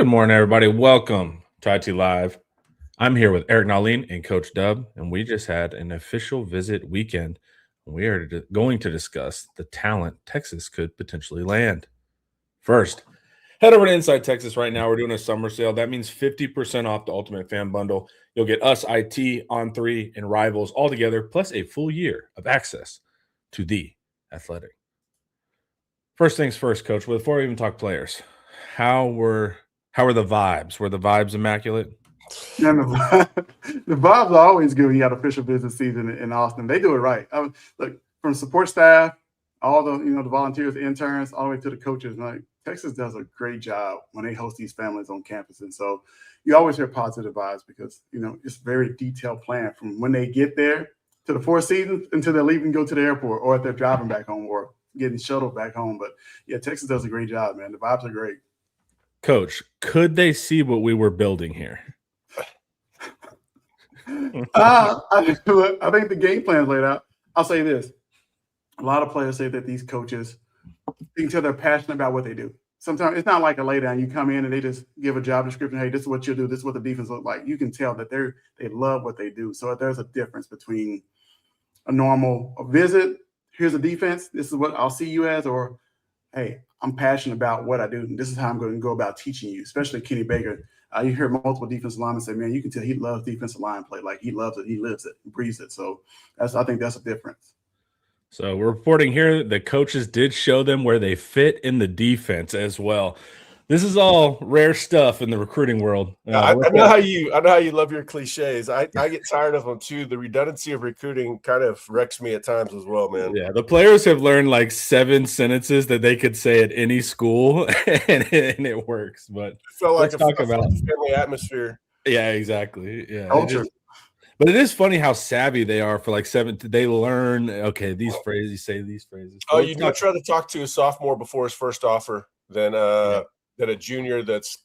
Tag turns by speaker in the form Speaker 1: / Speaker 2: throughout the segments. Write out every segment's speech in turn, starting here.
Speaker 1: Good morning, everybody. Welcome to IT Live. I'm here with Eric Nalin and Coach Dub, and we just had an official visit weekend. We are going to discuss the talent Texas could potentially land. First, head over to Inside Texas right now. We're doing a summer sale. That means 50% off the Ultimate Fan Bundle. You'll get us, IT, On3, and Rivals all together, plus a full year of access to the Athletic. First things first, Coach. Before we even talk players, how were the vibes? Were the vibes immaculate?
Speaker 2: Yeah, the vibes are always good when you got official business season in Austin. They do it right. Look, from support staff, all the volunteers, interns, all the way to the coaches. Like Texas does a great job when they host these families on campus, and so you always hear positive vibes because it's very detailed plan from when they get there to the Four Seasons until they leave and go to the airport, or if they're driving back home or getting shuttled back home. But yeah, Texas does a great job, man. The vibes are great.
Speaker 1: Coach, could they see what we were building here?
Speaker 2: I think the game plan is laid out. I'll say this. A lot of players say that these coaches, you can tell they're passionate about what they do. Sometimes it's not like a lay down. You come in and they just give a job description. Hey, this is what you do. This is what the defense looks like. You can tell that they love what they do. So there's a difference between a normal visit. Here's a defense. This is what I'll see you as, or hey, I'm passionate about what I do, and this is how I'm going to go about teaching you, especially Kenny Baker. You hear multiple defensive linemen say, man, you can tell he loves defensive line play. Like he loves it. He lives it, breathes it. So I think that's a difference.
Speaker 1: So we're reporting here the coaches did show them where they fit in the defense as well. This is all rare stuff in the recruiting world.
Speaker 3: I know how you love your cliches. I get tired of them too. The redundancy of recruiting kind of wrecks me at times as well, man.
Speaker 1: Yeah, the players have learned like 7 sentences that they could say at any school, and it works. But
Speaker 3: I felt like let's talk about family atmosphere.
Speaker 1: Yeah, exactly. Yeah,
Speaker 2: culture.
Speaker 1: But it is funny how savvy they are for like 7. They learn, okay, these phrases, you say these phrases.
Speaker 3: Oh, you'd much rather talk to a sophomore before his first offer than a junior that's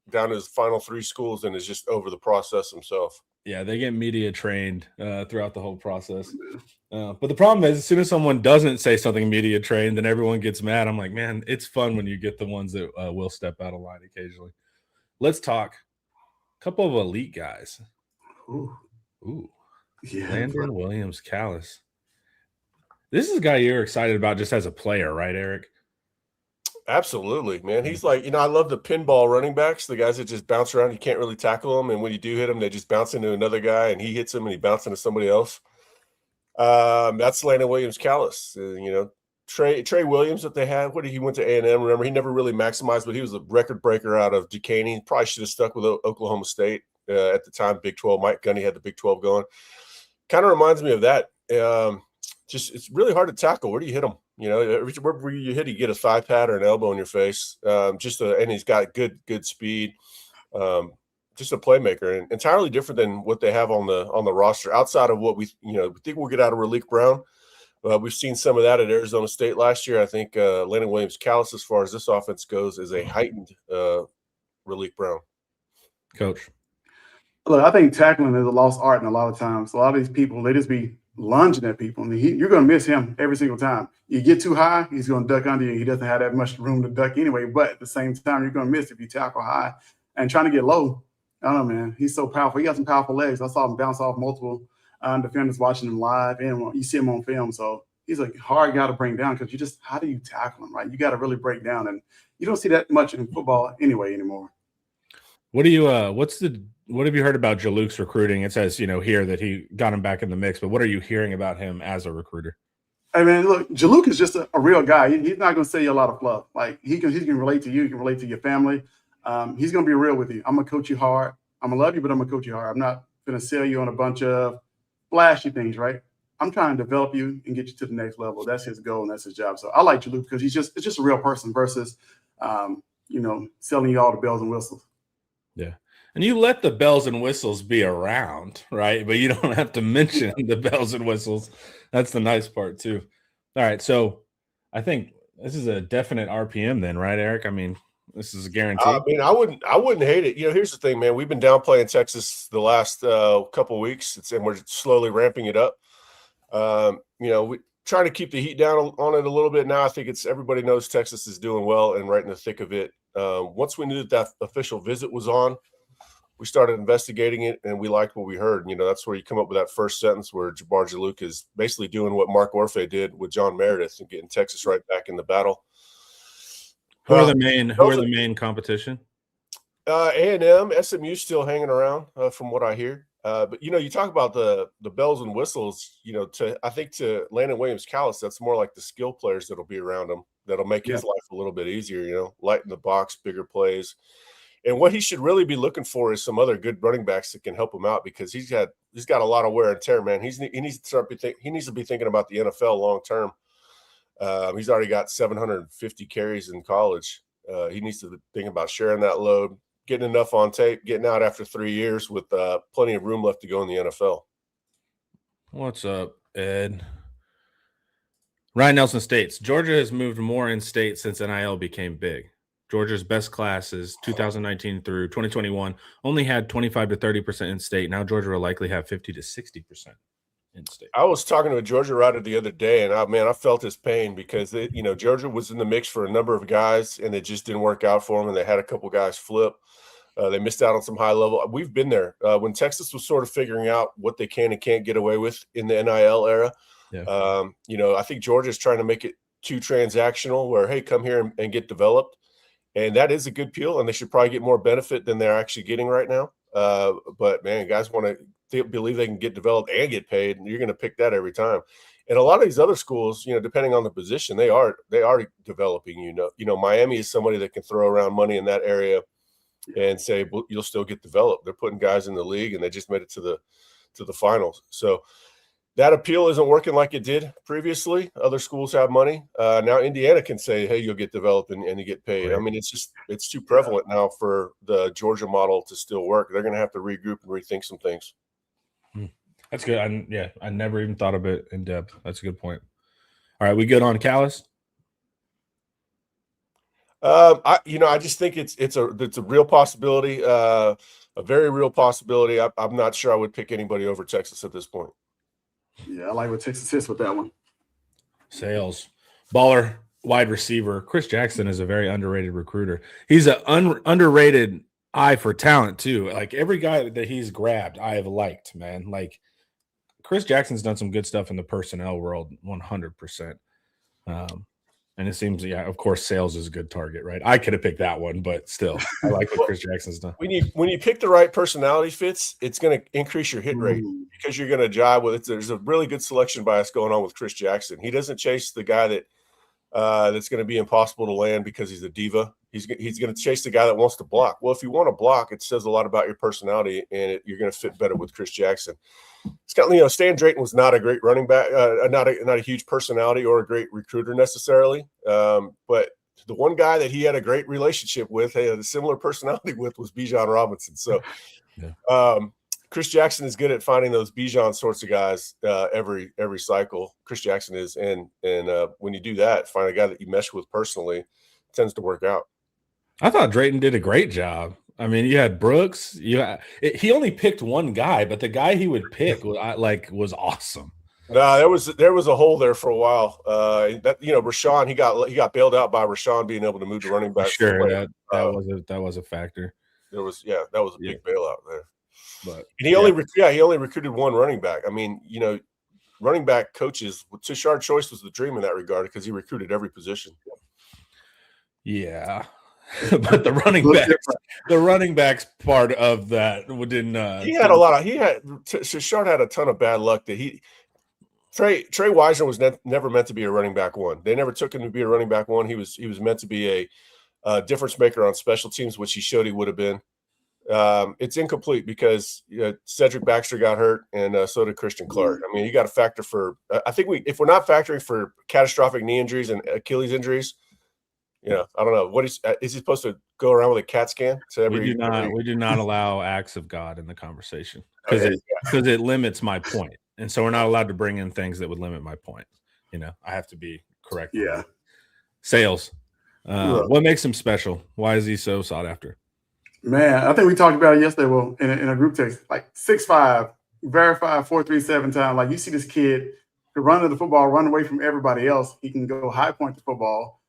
Speaker 3: down to his final 3 schools and is just over the process himself.
Speaker 1: Yeah, they get media trained throughout the whole process. But the problem is, as soon as someone doesn't say something media trained, then everyone gets mad. I'm like, man, it's fun when you get the ones that will step out of line occasionally. Let's talk a couple of elite guys. Ooh. Yeah, Landon Williams-Callis. This is a guy you're excited about just as a player, right, Eric?
Speaker 3: Absolutely, man. He's like, I love the pinball running backs, the guys that just bounce around. You can't really tackle them. And when you do hit them, they just bounce into another guy and he hits them and he bounces into somebody else. That's Landon Williams-Callis. Trey Williams that they had. He went to A&M. Remember, he never really maximized, but he was a record breaker out of Duquesne. Probably should have stuck with Oklahoma State at the time. Big 12. Mike Gundy had the Big 12 going. Kind of reminds me of that. It's really hard to tackle. Where do you hit him? Wherever you hit, you get a thigh pad or an elbow in your face. And he's got good speed. Just a playmaker, and entirely different than what they have on the roster. Outside of what we think we'll get out of Raleek Brown. We've seen some of that at Arizona State last year. I think Landon Williams-Callis, as far as this offense goes, is a heightened Raleek Brown.
Speaker 1: Coach.
Speaker 2: Look, I think tackling is a lost art, and a lot of times, a lot of these people, they just be lunging at people. And you're going to miss him every single time. You get too high, he's going to duck under you. He doesn't have that much room to duck anyway. But at the same time, you're going to miss if you tackle high and trying to get low. I don't know, man. He's so powerful. He got some powerful legs. I saw him bounce off multiple defenders watching him live, and you see him on film. So he's a hard guy to bring down because how do you tackle him, right? You got to really break down, and you don't see that much in football anymore.
Speaker 1: What do you what have you heard about Jaluk's recruiting? It says, here that he got him back in the mix, but what are you hearing about him as a recruiter?
Speaker 2: I mean, look, Jaluk is just a real guy. He's not going to say you a lot of fluff. Like he can relate to you. He can relate to your family. He's going to be real with you. I'm going to coach you hard. I'm going to love you, but I'm going to coach you hard. I'm not going to sell you on a bunch of flashy things, right? I'm trying to develop you and get you to the next level. That's his goal and that's his job. So I like Jaluk because it's just a real person versus, selling you all the bells and whistles.
Speaker 1: Yeah. And you let the bells and whistles be around, right? But you don't have to mention the bells and whistles. That's the nice part too. All right. So I think this is a definite RPM then, right, Eric? I mean, this is a guarantee.
Speaker 3: I wouldn't hate it. Here's the thing, man. We've been downplaying Texas the last couple of weeks, and we're slowly ramping it up. We trying to keep the heat down on it a little bit now. I think everybody knows Texas is doing well and right in the thick of it. Once we knew that official visit was on, we started investigating it, and we liked what we heard. That's where you come up with that first sentence where Jabbar Jalouk is basically doing what Mark Orfe did with John Meredith and getting Texas right back in the battle.
Speaker 1: Who are the main competition?
Speaker 3: A&M, SMU still hanging around from what I hear. But you talk about the bells and whistles. I think to Landon Williams-Callis, that's more like the skill players that'll be around him that'll make his life a little bit easier. Lighten the box, bigger plays. And what he should really be looking for is some other good running backs that can help him out, because he's got a lot of wear and tear, man. He needs to be thinking about the NFL long term. He's already got 750 carries in college. He needs to think about sharing that load, getting enough on tape, getting out after 3 years with plenty of room left to go in the NFL.
Speaker 1: What's up, Ed? Ryan Nelson states, Georgia has moved more in state since NIL became big. Georgia's best classes, 2019 through 2021, only had 25 to 30% in state. Now Georgia will likely have 50 to 60% in state.
Speaker 3: I was talking to a Georgia writer the other day, and I felt his pain because Georgia was in the mix for a number of guys, and it just didn't work out for them, and they had a couple guys flip. They missed out on some high level. We've been there when Texas was sort of figuring out what they can and can't get away with in the NIL era.
Speaker 1: Yeah.
Speaker 3: I think Georgia's trying to make it too transactional, where, hey, come here and get developed. And that is a good appeal, and they should probably get more benefit than they're actually getting right now. But, man, guys want to believe they can get developed and get paid, and you're going to pick that every time. And a lot of these other schools, depending on the position, they are developing. Miami is somebody that can throw around money in that area and say, well, you'll still get developed. They're putting guys in the league, and they just made it to the finals. So that appeal isn't working like it did previously. Other schools have money. Now Indiana can say, hey, you'll get developed and you get paid.
Speaker 1: Right.
Speaker 3: I mean, it's too prevalent now for the Georgia model to still work. They're going to have to regroup and rethink some things.
Speaker 1: That's good. I never even thought of it in depth. That's a good point. All right, we good on Callis?
Speaker 3: I just think it's a real possibility, a very real possibility. I'm not sure I would pick anybody over Texas at this point.
Speaker 2: Yeah, I like what Texas is with that one.
Speaker 1: Sales. Baller wide receiver. Chris Jackson is a very underrated recruiter. He's an underrated eye for talent, too. Like, every guy that he's grabbed, I have liked, man. Like, Chris Jackson's done some good stuff in the personnel world, 100%. And it seems, of course, Sales is a good target, right? I could have picked that one, but still, I like what Chris Jackson's done.
Speaker 3: When you pick the right personality fits, it's going to increase your hit rate because you're going to jive with it. There's a really good selection bias going on with Chris Jackson. He doesn't chase the guy that's going to be impossible to land because he's a diva. He's going to chase the guy that wants to block. Well, if you want to block, it says a lot about your personality, and you're going to fit better with Chris Jackson. It's kind of, Stan Drayton was not a great running back, not a huge personality or a great recruiter necessarily. But the one guy that he had a great relationship with, had a similar personality with, was Bijan Robinson. So Chris Jackson is good at finding those Bijan sorts of guys every cycle. Chris Jackson is, and when you do that, find a guy that you mesh with personally, it tends to work out.
Speaker 1: I thought Drayton did a great job. I mean, you had Brooks. He only picked one guy, but the guy he would pick was awesome.
Speaker 3: No, there was a hole there for a while. Rashawn, he got bailed out by Rashawn being able to move to running back.
Speaker 1: Sure, that was a factor.
Speaker 3: That was a big bailout there.
Speaker 1: But
Speaker 3: he only recruited one running back. I mean, running back coaches, Tashard Choice was the dream in that regard because he recruited every position.
Speaker 1: Yeah. But the running backs part of that didn't.
Speaker 3: Tashard had a ton of bad luck that Trey Wisner was never meant to be a running back one. They never took him to be a running back one. He was meant to be a difference maker on special teams, which he showed he would have been. It's incomplete because Cedric Baxter got hurt, and so did Christian Clark. I mean, you got to factor for. I think if we're not factoring for catastrophic knee injuries and Achilles injuries, I don't know. Is he supposed to go around with a CAT scan?
Speaker 1: We do not allow acts of God in the conversation because it limits my point, and so we're not allowed to bring in things that would limit my point. I have to be correct.
Speaker 2: Yeah.
Speaker 1: Sales. What makes him special? Why is he so sought after?
Speaker 2: Man, I think we talked about it yesterday. Well, in a group text, like 6'5", verified 4.37 time. Like, you see this kid who run to the football, run away from everybody else. He can go high point the football.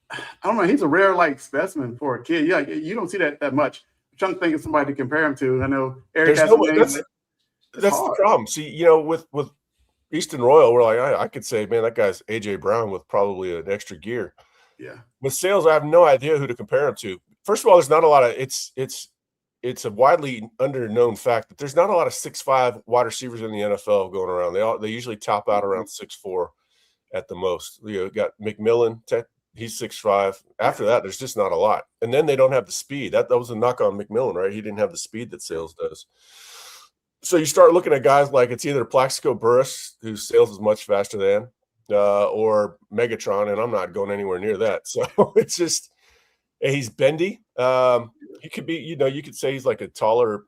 Speaker 2: I don't know. He's a rare like specimen for a kid. Yeah, you don't see that much. I'm trying to think of somebody to compare him to. I know Eric
Speaker 3: There's
Speaker 2: has
Speaker 3: no
Speaker 2: some names.
Speaker 3: that's the problem. See, with Easton Royal, we're like, I could say, man, that guy's AJ Brown with probably an extra gear.
Speaker 2: Yeah.
Speaker 3: With Sales, I have no idea who to compare him to. First of all, there's not a lot of it's a widely underknown fact that there's not a lot of 6'5" wide receivers in the NFL going around. They usually top out around 6'4" at the most. You got McMillan, he's 6'5". After that, there's just not a lot. And then they don't have the speed. That was a knock on McMillan, right? He didn't have the speed that Sales does. So you start looking at guys like it's either Plaxico Burress, whose Sales is much faster than, or Megatron, and I'm not going anywhere near that. So it's just he's bendy. He could be, you could say he's like a taller.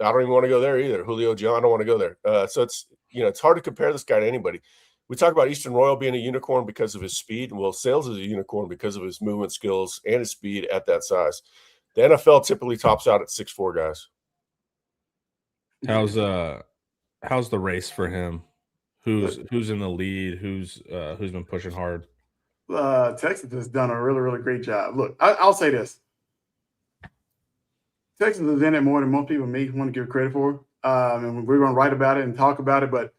Speaker 3: I don't even want to go there either. Julio John, I don't want to go there. So it's hard to compare this guy to anybody. We talk about Easton Royal being a unicorn because of his speed. Well, Sales is a unicorn because of his movement skills and his speed at that size. The NFL typically tops out at 6'4" guys.
Speaker 1: How's the race for him? Who's in the lead? Who's been pushing hard?
Speaker 2: Texas has done a really, really great job. Look, I'll say this. Texas has done it more than most people want to give credit for. And we're going to write about it and talk about it. But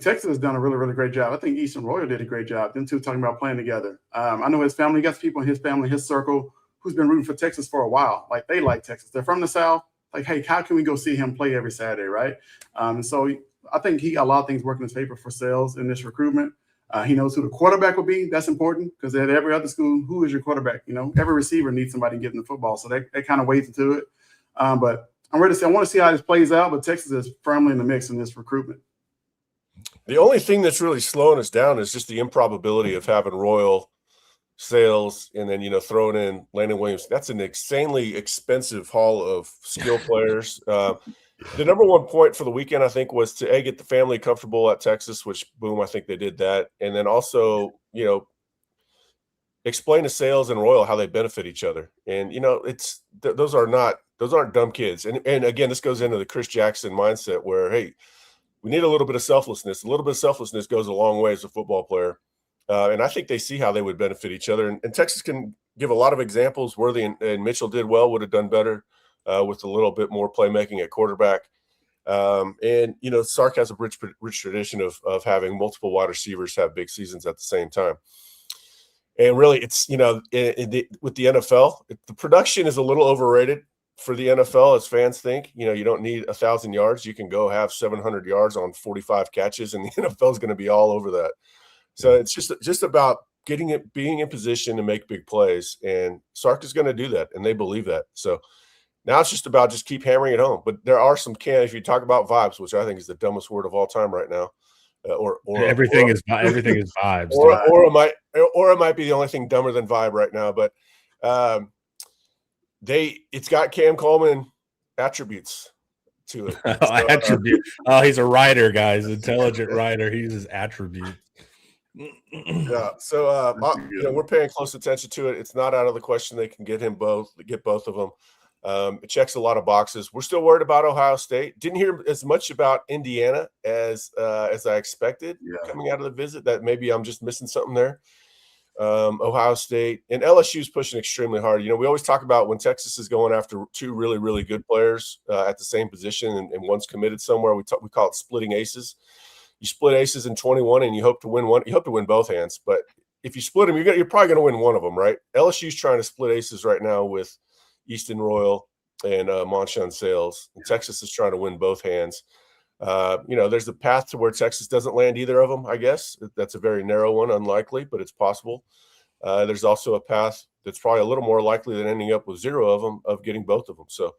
Speaker 2: Texas has done a really, really great job. I think Easton Royal did a great job. Them two talking about playing together. I know his family, he got people in his family, his circle, who's been rooting for Texas for a while. Like, they like Texas. They're from the South. Like, hey, how can we go see him play every Saturday, right? And so I think he got a lot of things working in his favor for Sales in this recruitment. He knows who the quarterback will be. That's important because at every other school, who is your quarterback? Every receiver needs somebody getting the football. So that kind of weighs into it. But I'm ready to see. I want to see how this plays out, but Texas is firmly in the mix in this recruitment.
Speaker 3: The only thing that's really slowing us down is just the improbability of having Royal, Sales, and then throwing in Landon Williams. That's an insanely expensive haul of skill players. The number one point for the weekend, I think, was to get the family comfortable at Texas, which boom, I think they did that, and then also explain to Sales and Royal how they benefit each other. And it's those aren't dumb kids. And again, this goes into the Chris Jackson mindset where, hey, we need a little bit of selflessness. A little bit of selflessness goes a long way as a football player. And I think they see how they would benefit each other. And Texas can give a lot of examples. Worthy and Mitchell did well, would have done better with a little bit more playmaking at quarterback. And Sark has a rich tradition of having multiple wide receivers have big seasons at the same time. And really, it's with the NFL, the production is a little overrated for the NFL, as fans think. You don't need 1,000 yards. You can go have 700 yards on 45 catches, and the NFL is going to be all over that. So it's just about being in position to make big plays, and Sark is going to do that, and they believe that. So now it's just about keep hammering it home. But there are some if you talk about vibes, which I think is the dumbest word of all time right now. Or
Speaker 1: everything is vibes,
Speaker 3: or it might be the only thing dumber than vibe right now. But it's got Cam Coleman attributes to it.
Speaker 1: He's a writer, guys, intelligent writer. He's his attribute.
Speaker 3: Yeah, so we're paying close attention to it. It's not out of the question they can get both of them. It checks a lot of boxes. We're still worried about Ohio State. Didn't hear as much about Indiana as I expected coming out of the visit. That maybe I'm just missing something there. Ohio State and LSU is pushing extremely hard. We always talk about when Texas is going after two really, really good players at the same position and one's committed somewhere. We call it splitting aces. You split aces in 21 and you hope to win one. You hope to win both hands, but if you split them, you're probably going to win one of them, right? LSU's trying to split aces right now with Easton Royal and Monshon Sales. And Texas is trying to win both hands. There's a path to where Texas doesn't land either of them, I guess. That's a very narrow one, unlikely, but it's possible. There's also a path that's probably a little more likely than ending up with zero of them, of getting both of them. So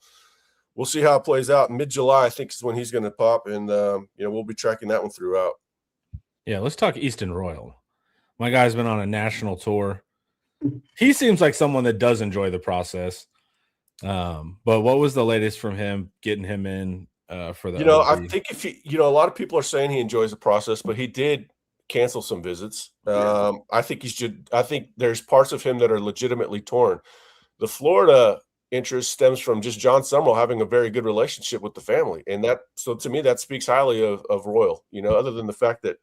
Speaker 3: we'll see how it plays out. Mid-July, I think, is when he's going to pop, and we'll be tracking that one throughout.
Speaker 1: Yeah, let's talk Easton Royal. My guy's been on a national tour. He seems like someone that does enjoy the process. But what was the latest from him getting him in for the
Speaker 3: I think if he, a lot of people are saying he enjoys the process, but he did cancel some visits. I think there's parts of him that are legitimately torn. The Florida interest stems from just John Summerall having a very good relationship with the family, and so to me that speaks highly of Royal. Other than the fact that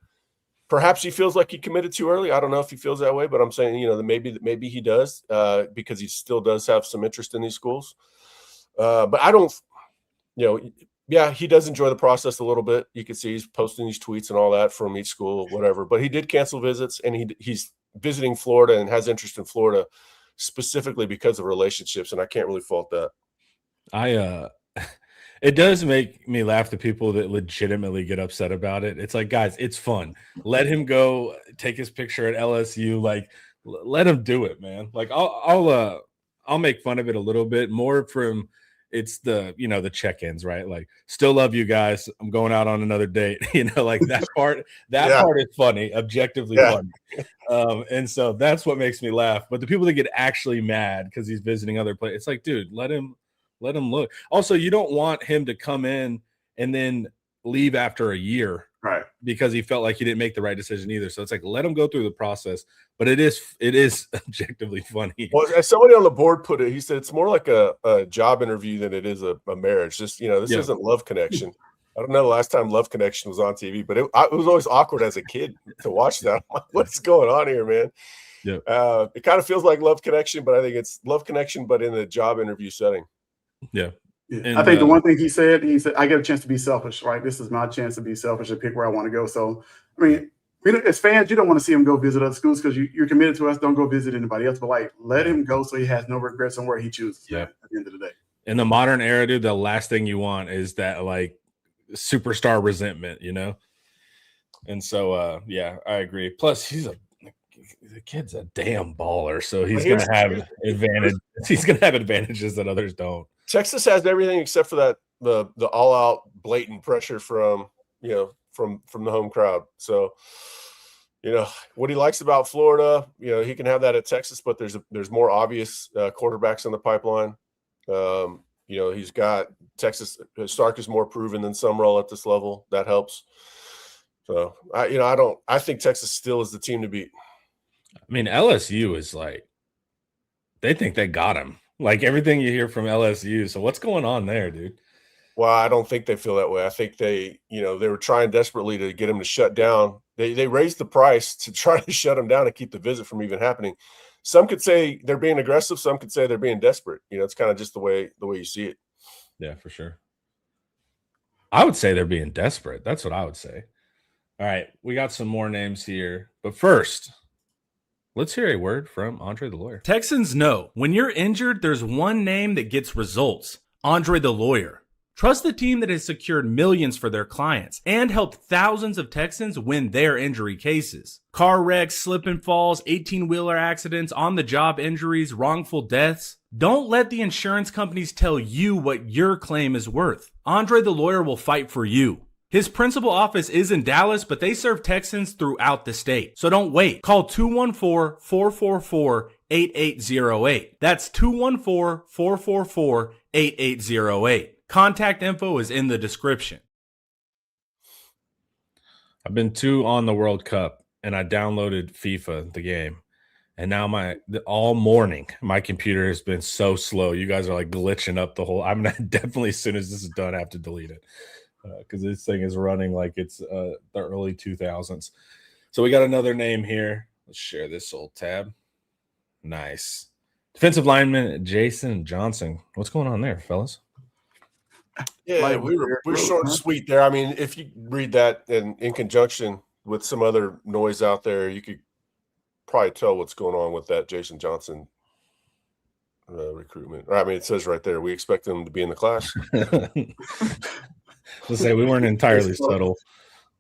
Speaker 3: perhaps he feels like he committed too early. I don't know if he feels that way, but I'm saying, that maybe he does because he still does have some interest in these schools. But I don't, yeah, he does enjoy the process a little bit. You can see he's posting these tweets and all that from each school, whatever. But he did cancel visits, and he's visiting Florida and has interest in Florida specifically because of relationships, and I can't really fault that.
Speaker 1: It does make me laugh, the people that legitimately get upset about it. It's like, guys, it's fun. Let him go take his picture at LSU. Like, let him do it, man. Like, I'll make fun of it a little bit more from it's the check-ins, right? Like, still love you guys. I'm going out on another date. Like that part. Part is funny, objectively funny. And so that's what makes me laugh. But the people that get actually mad because he's visiting other places, it's like, dude, let him look. Also, you don't want him to come in and then leave after a year,
Speaker 2: right? Because
Speaker 1: he felt like he didn't make the right decision either. So it's like, let him go through the process. But it is objectively funny.
Speaker 3: Well, as somebody on the board put it, he said it's more like a job interview than it is a marriage. Just this isn't Love Connection. I don't know the last time Love Connection was on TV, but it was always awkward as a kid to watch that. I'm like, what's going on here, man?
Speaker 1: Yeah.
Speaker 3: It kind of feels like Love Connection, but I think it's Love Connection, but in a job interview setting.
Speaker 1: Yeah.
Speaker 2: And, I think the one thing he said, I get a chance to be selfish, right? This is my chance to be selfish and pick where I want to go. So, I mean, as fans, you don't want to see him go visit other schools because you're committed to us. Don't go visit anybody else, but like, let him go so he has no regrets on where he chooses.
Speaker 1: Yeah.
Speaker 2: At the end of the day.
Speaker 1: In the modern era, dude, the last thing you want is that like superstar resentment, And so, yeah, I agree. Plus, the kid's a damn baller, so he's going to have advantage. He's going to have advantages that others don't.
Speaker 3: Texas has everything except for that the all-out blatant pressure from from the home crowd. So, what he likes about Florida, he can have that at Texas, but there's more obvious quarterbacks in the pipeline. He's got Texas. Stark is more proven than Summerall at this level. That helps. So I think Texas still is the team to beat.
Speaker 1: I mean, LSU is like, they think they got him. Like everything you hear from LSU. So what's going on there, dude?
Speaker 3: Well, I don't think they feel that way. I think they were trying desperately to get him to shut down. They raised the price to try to shut him down and keep the visit from even happening. Some could say they're being aggressive. Some could say they're being desperate. It's kind of just the way you see it.
Speaker 1: Yeah, for sure. I would say they're being desperate. That's what I would say. All right, we got some more names here. But first, let's hear a word from Andre the Lawyer.
Speaker 4: Texans know when you're injured, there's one name that gets results. Andre the Lawyer. Trust the team that has secured millions for their clients and helped thousands of Texans win their injury cases. Car wrecks, slip and falls, 18-wheeler accidents, on-the-job injuries, wrongful deaths. Don't let the insurance companies tell you what your claim is worth. Andre the Lawyer will fight for you. His principal office is in Dallas, but they serve Texans throughout the state. So don't wait. Call 214-444-8808. That's 214-444-8808. Contact info is in the description.
Speaker 1: I've been on the World Cup, and I downloaded FIFA, the game. And now all morning, my computer has been so slow. You guys are like glitching up the whole. I'm definitely, as soon as this is done, I have to delete it. Because this thing is running like it's the early 2000s. So we got another name here. Let's share this old tab. Nice. Defensive lineman Jason Johnson. What's going on there, fellas?
Speaker 3: Yeah, we're short and sweet there. I mean, if you read that in conjunction with some other noise out there, you could probably tell what's going on with that Jason Johnson recruitment. I mean, it says right there, we expect him to be in the class.
Speaker 1: Let's say we weren't entirely subtle.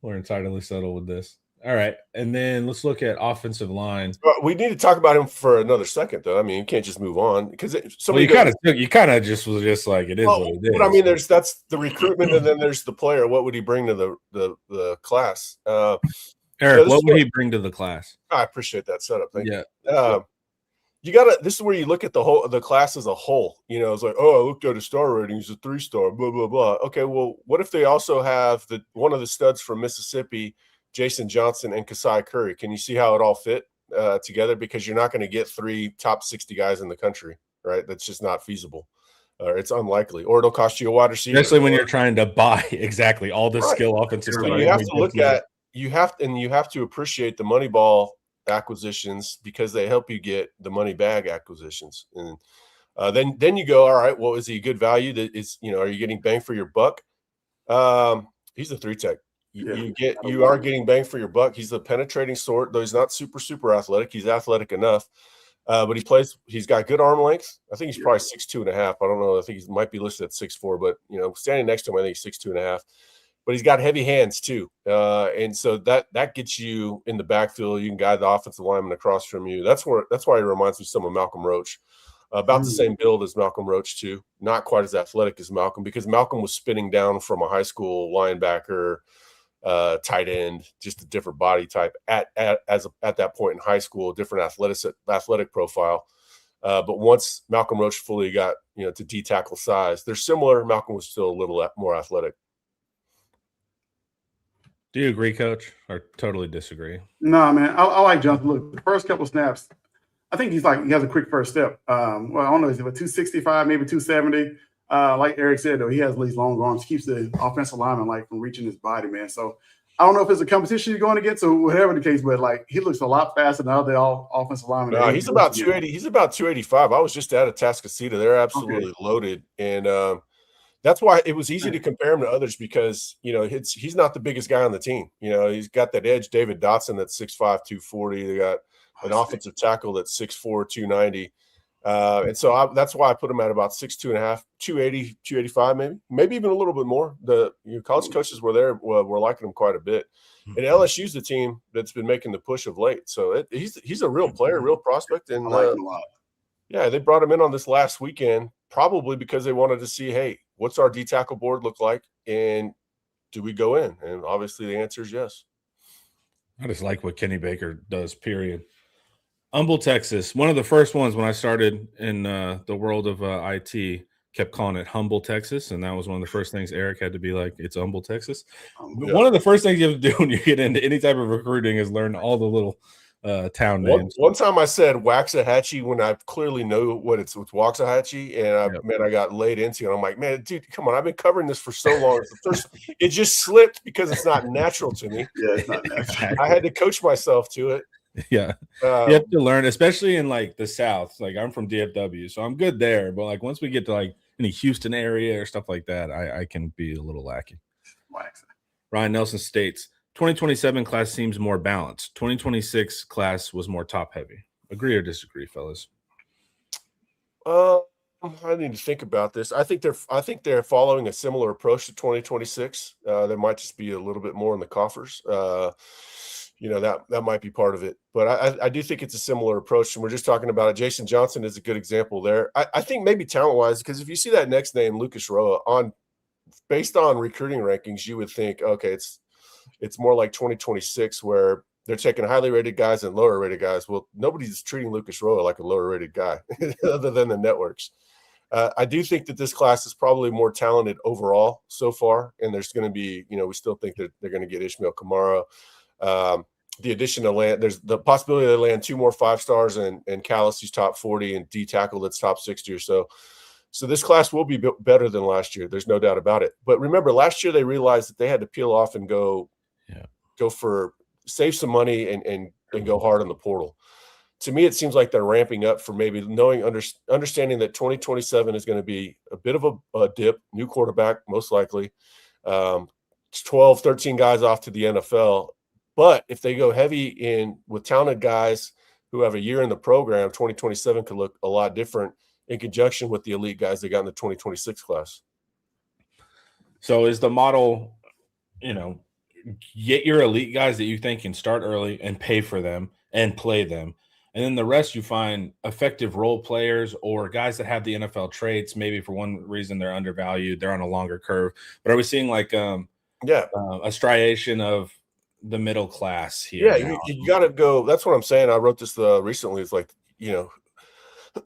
Speaker 1: We're entirely subtle with this. All right, and then let's look at offensive line.
Speaker 3: Well, we need to talk about him for another second, though. I mean, you can't just move on because
Speaker 1: you kind of just was just like it is what it is.
Speaker 3: But I mean, that's the recruitment, and then there's the player. What would he bring to the class?
Speaker 1: Eric, what would he bring to the class?
Speaker 3: I appreciate that setup. Thank you.
Speaker 1: You
Speaker 3: gotta. This is where you look at the class as a whole. It's like, oh, I looked at his star rating. He's a 3-star. Blah blah blah. Okay, well, what if they also have one of the studs from Mississippi, Jason Johnson, and Kasai Curry? Can you see how it all fit together? Because you're not going to get 3 top 60 guys in the country, right? That's just not feasible. It's unlikely, or it'll cost you a wide receiver.
Speaker 1: Especially when you're trying to buy exactly all the skill offensive.
Speaker 3: So you have to look at you have to appreciate the Moneyball acquisitions because they help you get the money bag acquisitions. And then you go, all right, well, is he a good value? That is, are you getting bang for your buck? He's a 3-tech. You are getting bang for your buck. He's the penetrating sort, though he's not super athletic. He's athletic enough. But he's got good arm length. I think he's probably 6'2.5". I don't know. I think he might be listed at 6'4", but standing next to him, I think he's 6'2.5". But he's got heavy hands too. And so that gets you in the backfield. You can guide the offensive lineman across from you. That's why he reminds me some of Malcolm Roach. About the same build as Malcolm Roach too. Not quite as athletic as Malcolm, because Malcolm was spinning down from a high school linebacker, tight end, just a different body type at that point in high school, different athletic profile. But once Malcolm Roach fully got to D tackle size, they're similar. Malcolm was still a little more athletic.
Speaker 1: Do you agree, Coach, or totally disagree?
Speaker 2: No, man. I like Johnson. Look, the first couple snaps, I think he has a quick first step. Well, I don't know, is it 265, maybe 270? Like Eric said, though, he has at least long arms, keeps the offensive lineman from reaching his body, man. So I don't know if it's a competition you're going against or whatever the case, but he looks a lot faster than other offensive linemen.
Speaker 3: No, he's about 280. He's about 285. I was just at Atascocita. They're absolutely loaded, and that's why it was easy to compare him to others, because he's not the biggest guy on the team. He's got that edge, David Dotson, that's 6'5", 240. They got an offensive tackle that's 6'4", 290. And so that's why I put him at about 6'2.5", 280, 285, maybe even a little bit more. The college coaches were liking him quite a bit. And LSU's the team that's been making the push of late. So he's a real player, real prospect. And
Speaker 2: I like him a lot.
Speaker 3: Yeah, they brought him in on this last weekend, probably because they wanted to see, hey, what's our D tackle board look like, and do we go in? And obviously the answer is yes.
Speaker 1: I just like what Kenny Baker does, period. Humble, Texas. One of the first ones when I started in the world of IT, kept calling it Humble, Texas. And that was one of the first things Eric had to be like, it's Humble, Texas. One of the first things you have to do when you get into any type of recruiting is learn all the little town names.
Speaker 3: One time I said Waxahachie when I clearly know what it's Waxahachie, and I got laid into it. I'm like, man, dude, come on. I've been covering this for so long. It just slipped because it's not natural to me.
Speaker 2: Yeah, it's not natural.
Speaker 3: I had to coach myself to it.
Speaker 1: Yeah. You have to learn, especially in the South. I'm from DFW, so I'm good there. But once we get to any Houston area or stuff like that, I can be a little lacking. Ryan Nelson states, 2027 class seems more balanced. 2026 class was more top heavy. Agree or disagree, fellas?
Speaker 3: I need to think about this. I think they're following a similar approach to 2026. There might just be a little bit more in the coffers. That might be part of it. But I do think it's a similar approach, and we're just talking about it. Jason Johnson is a good example there. I think maybe talent-wise, because if you see that next name, Lucas Roa, based on recruiting rankings, you would think, okay, it's more like 2026 where they're taking highly rated guys and lower rated guys. Well, nobody's treating Lucas Roa like a lower rated guy other than the networks. I do think that this class is probably more talented overall so far. And there's going to be, we still think that they're going to get Ishmael Kamara. The addition of there's the possibility they land 2 more 5-stars and Callis, who's top 40, and D tackle that's top 60 or so. So this class will be better than last year. There's no doubt about it. But remember, last year they realized that they had to peel off and go save some money and go hard on the portal. To me, it seems like they're ramping up for maybe understanding that 2027 is going to be a bit of a dip, new quarterback, most likely, 12, 13 guys off to the NFL. But if they go heavy with talented guys who have a year in the program, 2027 could look a lot different in conjunction with the elite guys they got in the 2026 class.
Speaker 1: So is the model, get your elite guys that you think can start early and pay for them and play them. And then the rest you find effective role players or guys that have the NFL traits. Maybe for one reason they're undervalued, they're on a longer curve. But are we seeing a striation of the middle class here?
Speaker 3: Yeah, you got to go. That's what I'm saying. I wrote this recently. It's I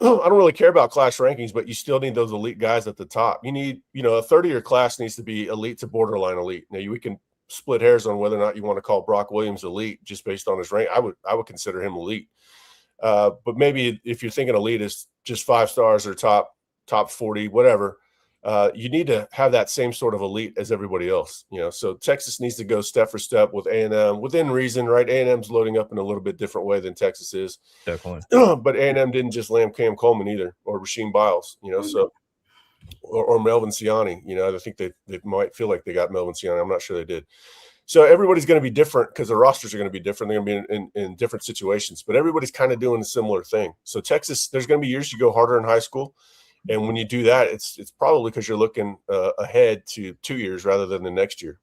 Speaker 3: don't really care about class rankings, but you still need those elite guys at the top. You need, a 30-year class needs to be elite to borderline elite. Now, we can split hairs on whether or not you want to call Brock Williams elite just based on his rank. I would consider him elite. But maybe if you're thinking elite is just 5 stars or top 40, whatever, you need to have that same sort of elite as everybody else, so Texas needs to go step for step with A&M within reason, right? A&M's loading up in a little bit different way than Texas is.
Speaker 1: Definitely.
Speaker 3: But A&M didn't just land Cam Coleman either, or Rasheem Biles, so or Melvin Siani. I think they might feel like they got Melvin Siani. I'm not sure they did. So everybody's going to be different because the rosters are going to be different. They're going to be in different situations, but everybody's kind of doing a similar thing. So Texas, there's going to be years you go harder in high school. And when you do that, it's probably because you're looking ahead to 2 years rather than the next year.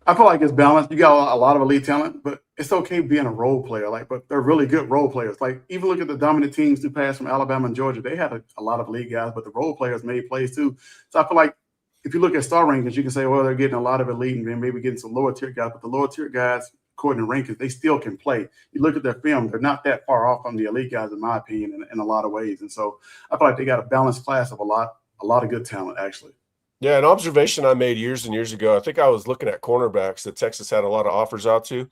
Speaker 2: I feel like it's balanced. You got a lot of elite talent, but it's okay being a role player. But they're really good role players. Even look at the dominant teams who passed from Alabama and Georgia. They had a lot of elite guys, but the role players made plays too. So I feel like if you look at star rankings, you can say, well, they're getting a lot of elite and then maybe getting some lower tier guys. But the lower tier guys, according to rankings, they still can play. You look at their film, they're not that far off from the elite guys, in my opinion, in a lot of ways. And so I feel like they got a balanced class of a lot of good talent, actually.
Speaker 3: Yeah, an observation I made years and years ago, I think I was looking at cornerbacks that Texas had a lot of offers out to.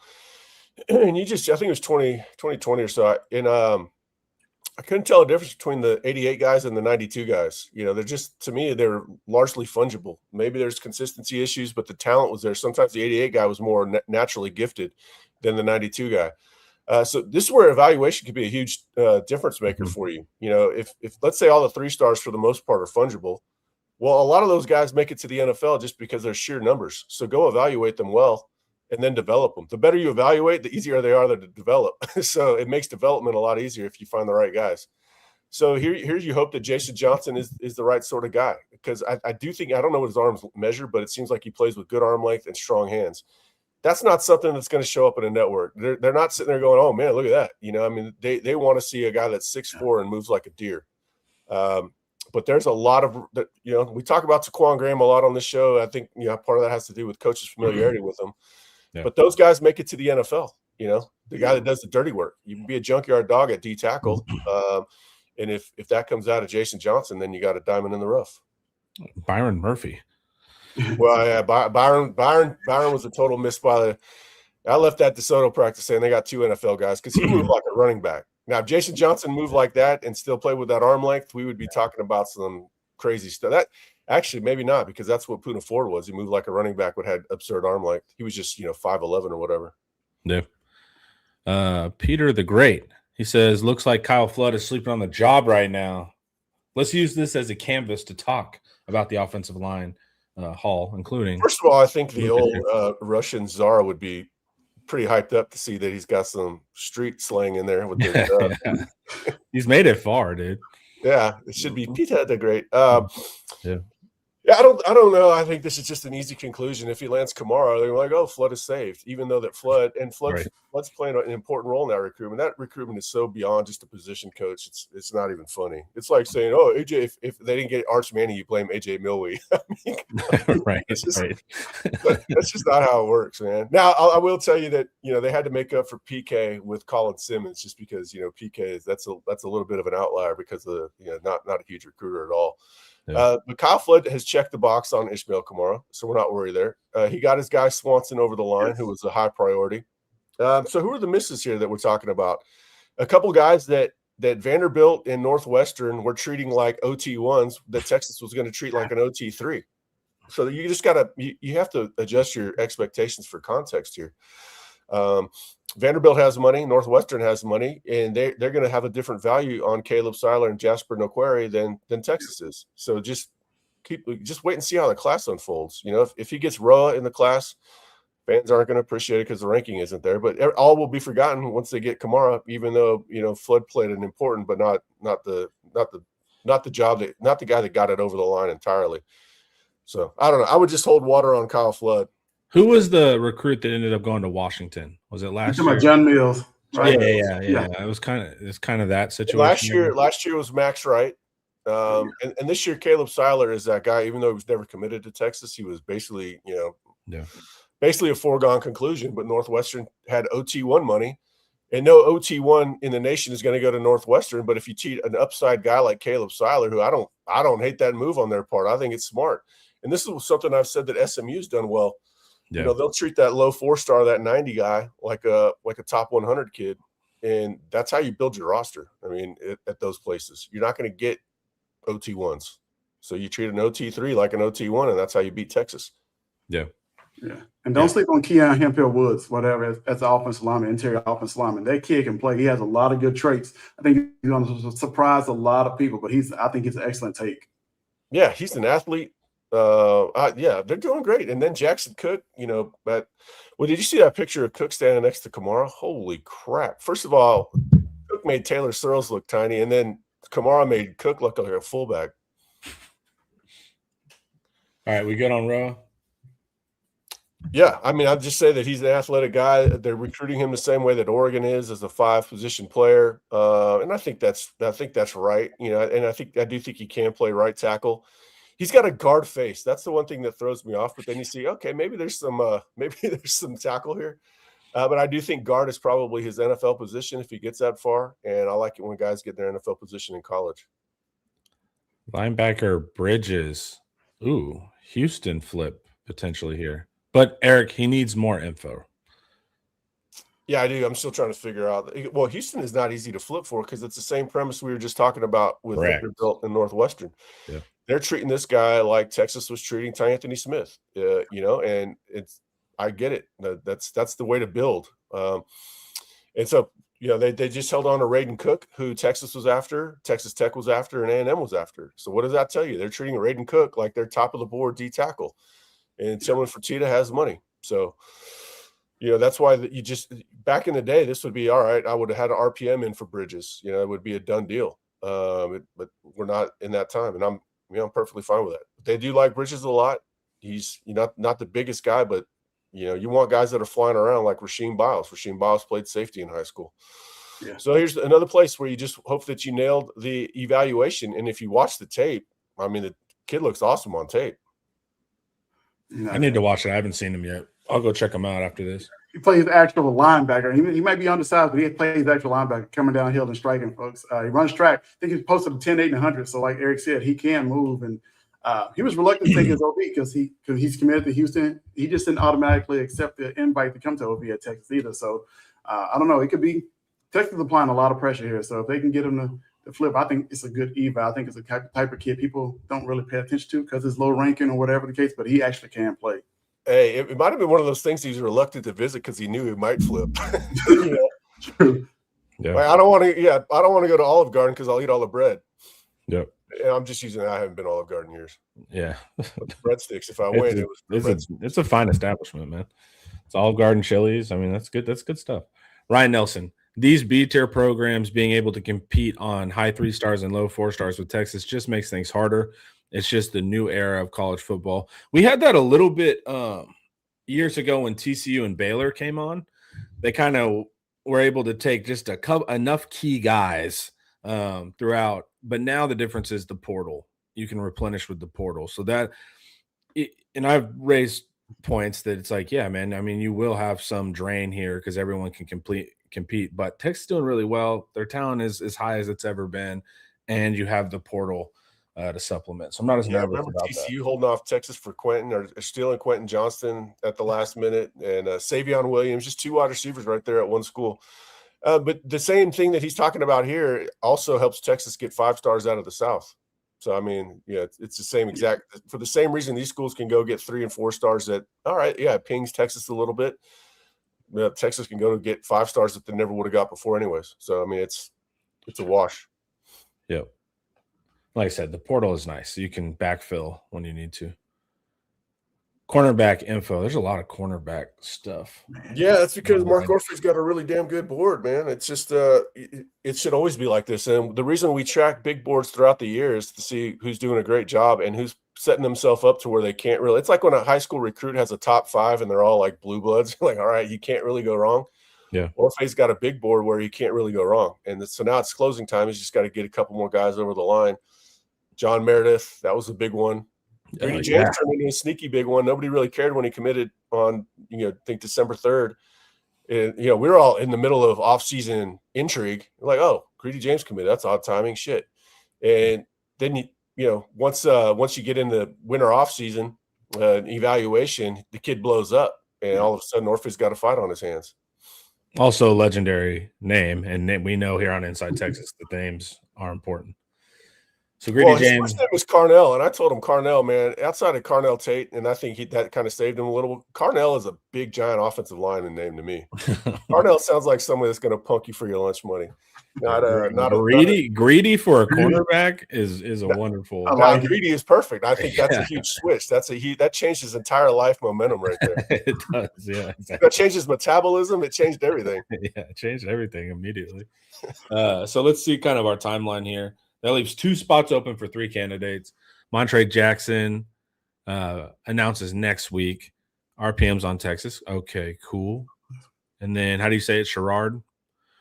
Speaker 3: And I think it was 2020 or so. And I couldn't tell the difference between the 88 guys and the 92 guys. They're just, to me, they're largely fungible. Maybe there's consistency issues, but the talent was there. Sometimes the 88 guy was more naturally gifted than the 92 guy. So this is where evaluation could be a huge difference maker for you. If let's say all the 3 stars for the most part are fungible, well, a lot of those guys make it to the NFL just because they're sheer numbers. So go evaluate them well and then develop them. The better you evaluate, the easier they are to develop. So it makes development a lot easier if you find the right guys. So here's you hope that Jason Johnson is the right sort of guy, because I do think, I don't know what his arms measure, but it seems like he plays with good arm length and strong hands. That's not something that's going to show up in a network. They're not sitting there going, oh man, look at that. They want to see a guy that's 6'4" and moves like a deer. But there's a lot of, we talk about Taquan Graham a lot on this show. I think, part of that has to do with coach's familiarity with him. Yeah. But those guys make it to the NFL, the guy that does the dirty work. You can be a junkyard dog at D tackle. And if that comes out of Jason Johnson, then you got a diamond in the rough.
Speaker 1: Byron Murphy.
Speaker 3: Well, yeah, Byron was a total miss by I left that DeSoto practice saying they got 2 NFL guys because he moved like a running back. Now, if Jason Johnson moved like that and still played with that arm length, we would be talking about some crazy stuff. That actually, maybe not, because that's what Poona Ford was. He moved like a running back, but had absurd arm length. He was just 5'11" or whatever.
Speaker 1: Yeah. Peter the Great. He says, looks like Kyle Flood is sleeping on the job right now. Let's use this as a canvas to talk about the offensive line haul, including.
Speaker 3: First of all, I think the old Russian Zara would be pretty hyped up to see that he's got some street slang in there with the
Speaker 1: he's made it far, dude.
Speaker 3: Yeah, it should be Peter the Great.
Speaker 1: Yeah,
Speaker 3: I don't know. I think this is just an easy conclusion. If he lands Kamara, they're like, oh, Flood is saved, even though that Flood's playing an important role in that recruitment. That recruitment is so beyond just a position coach. It's not even funny. It's like saying, oh, AJ, if they didn't get Arch Manning, you blame AJ Milwee.
Speaker 1: Right.
Speaker 3: That's just not how it works, man. Now, I will tell you that, they had to make up for PK with Colin Simmons just because, PK that's a little bit of an outlier because of not a huge recruiter at all.
Speaker 1: Yeah.
Speaker 3: But Kyle Flood has checked the box on Ishmael Kamara, so we're not worried there. He got his guy Swanson over the line, who was a high priority. So who are the misses here that we're talking about? A couple guys that Vanderbilt and Northwestern were treating like OT1s that Texas was going to treat like an OT3. So you just you have to adjust your expectations for context here. Vanderbilt has money, Northwestern has money, and they're going to have a different value on Caleb Seiler and Jasper Noqueri than Texas is. So just wait and see how the class unfolds. If he gets Roa in the class, fans aren't going to appreciate it because the ranking isn't there. But all will be forgotten once they get Kamara, even though Flood played an important, but not the guy that got it over the line entirely. So I don't know. I would just hold water on Kyle Flood.
Speaker 1: Who was the recruit that ended up going to Washington? Was it last year?
Speaker 2: John Mills. Right?
Speaker 1: Yeah. It was kind of that situation.
Speaker 3: Last year was Max Wright. And this year Caleb Seiler is that guy. Even though he was never committed to Texas, he was basically, basically a foregone conclusion. But Northwestern had OT1 money, and no OT1 in the nation is going to go to Northwestern. But if you cheat an upside guy like Caleb Seiler, who I don't hate that move on their part. I think it's smart. And this is something I've said that SMU's done well.
Speaker 1: Yeah.
Speaker 3: They'll treat that low 4-star, that 90 guy, like a top 100 kid, and that's how you build your roster. I mean, at those places, you're not going to get OT1s. So you treat an OT3 like an OT1, and that's how you beat Texas.
Speaker 1: Yeah.
Speaker 2: Yeah. And don't sleep on Keon Hemphill Woods, whatever, as the offensive lineman, interior offensive lineman. That kid can play. He has a lot of good traits. I think he's going to surprise a lot of people, but I think he's an excellent take.
Speaker 3: Yeah, he's an athlete. Yeah, they're doing great. And then Jackson Cook, did you see that picture of Cook standing next to Kamara? Holy crap. First of all, Cook made Taylor Searles look tiny, and then Kamara made Cook look like a fullback.
Speaker 1: All right, we good on Roa?
Speaker 3: Yeah, I mean, I'd just say that he's an athletic guy. They're recruiting him the same way that Oregon is, as a 5-position player, and I think that's right. And I do think he can play right tackle. He's got a guard face. That's the one thing that throws me off. But then you see, okay, maybe there's some tackle here. But I do think guard is probably his NFL position if he gets that far. And I like it when guys get their NFL position in college.
Speaker 1: Linebacker Bridges. Ooh, Houston flip potentially here. But Eric, he needs more info.
Speaker 3: Yeah, I do. I'm still trying to figure out. Well, Houston is not easy to flip for because it's the same premise we were just talking about with Vanderbilt and Northwestern.
Speaker 1: Yeah.
Speaker 3: They're treating this guy like Texas was treating Anthony Smith, and I get it. That's the way to build. And so, they just held on to Raiden Cook, who Texas was after, Texas Tech was after, and A&M was after. So what does that tell you? They're treating Raiden Cook like they're top of the board D tackle, and Tillman Fertitta has money. So, that's why back in the day, this would be all right. I would have had an RPM in for Bridges. It would be a done deal. But we're not in that time, and I'm perfectly fine with that. They do like Bridges a lot. He's not the biggest guy, but you want guys that are flying around like Rasheem Biles. Rasheem Biles played safety in high school.
Speaker 2: Yeah.
Speaker 3: So here's another place where you just hope that you nailed the evaluation. And if you watch the tape, I mean, the kid looks awesome on tape.
Speaker 1: I need to watch it. I haven't seen him yet. I'll go check him out after this.
Speaker 2: He plays actual linebacker. He might be undersized, but he plays actual linebacker coming downhill and striking, folks. He runs track. I think he's posted a 10, 8, and 100. So like Eric said, he can move. And he was reluctant to take his OB because he's committed to Houston. He just didn't automatically accept the invite to come to OB at Texas either. So I don't know. It could be Texas applying a lot of pressure here. So if they can get him to flip, I think it's a good eval. I think it's a type of kid people don't really pay attention to because it's low ranking or whatever the case, but he actually can play.
Speaker 3: Hey, it might have been one of those things he's reluctant to visit because he knew he might flip.
Speaker 2: True.
Speaker 1: Yeah.
Speaker 3: Like, I don't want to go to Olive Garden because I'll eat all the bread.
Speaker 1: Yep.
Speaker 3: And I'm just using that. I haven't been to Olive Garden in years.
Speaker 1: Yeah.
Speaker 3: Breadsticks. If I win,
Speaker 1: it's a fine establishment, man. It's Olive Garden, Chili's. I mean, that's good. That's good stuff. Ryan Nelson. These B-tier programs being able to compete on high 3 stars and low 4 stars with Texas just makes things harder. It's just the new era of college football. We had that a little bit years ago when TCU and Baylor came on. They kind of were able to take just enough key guys throughout. But now the difference is the portal. You can replenish with the portal. So and I've raised points that it's like, yeah, man, I mean, you will have some drain here because everyone can compete. But Texas is doing really well. Their talent is as high as it's ever been. And you have the portal to supplement. So I'm not as nervous about
Speaker 3: TCU
Speaker 1: that.
Speaker 3: holding off Texas for Quentin or stealing Quentin Johnston at the last minute, and Savion Williams, just 2 wide receivers right there at one school. But the same thing that he's talking about here also helps Texas get 5 stars out of the South. So, I mean, yeah, it's the same exact – for the same reason these schools can go get 3 and 4 stars that, all right, yeah, it pings Texas a little bit. Texas can go to get 5 stars that they never would have got before anyways. So, I mean, it's a wash.
Speaker 1: Yep. Like I said, the portal is nice. So you can backfill when you need to. Cornerback info. There's a lot of cornerback stuff.
Speaker 3: Yeah, that's because Mark Orphe's got a really damn good board, man. It's just it should always be like this. And the reason we track big boards throughout the year is to see who's doing a great job and who's setting themselves up to where they can't really. It's like when a high school recruit has a top 5 and they're all like blue bloods. Like, all right, you can't really go wrong.
Speaker 1: Yeah.
Speaker 3: Orphe's got a big board where you can't really go wrong. And so now it's closing time. He's just got to get a couple more guys over the line. John Meredith, that was a big one. Greedy James turned into a sneaky big one. Nobody really cared when he committed on, I think December 3rd. And, we were all in the middle of off-season intrigue. We're like, oh, Greedy James committed. That's odd timing. Shit. And then, once you get in the winter off-season evaluation, the kid blows up. And all of a sudden, Orphe's got a fight on his hands.
Speaker 1: Also a legendary name. And we know here on Inside Texas that names are important. So Greedy
Speaker 3: Well, his
Speaker 1: James,
Speaker 3: first name was Carnell, and I told him, Carnell, man, outside of Carnell Tate, and I think that kind of saved him a little. Carnell is a big, giant offensive lineman name to me. Carnell sounds like somebody that's going to punk you for your lunch money. Not a
Speaker 1: greedy for a
Speaker 2: Greedy.
Speaker 1: cornerback is a wonderful.
Speaker 2: I like it.
Speaker 3: Greedy is perfect. I think that's a huge switch. That changed his entire life momentum right there.
Speaker 1: It does, yeah. Exactly.
Speaker 3: That changed his metabolism. It changed everything.
Speaker 1: Yeah, it changed everything immediately. So let's see kind of our timeline here. That leaves 2 spots open for 3 candidates. Montre Jackson announces next week. RPMs on Texas. Okay, cool. And then how do you say it? Sherrard?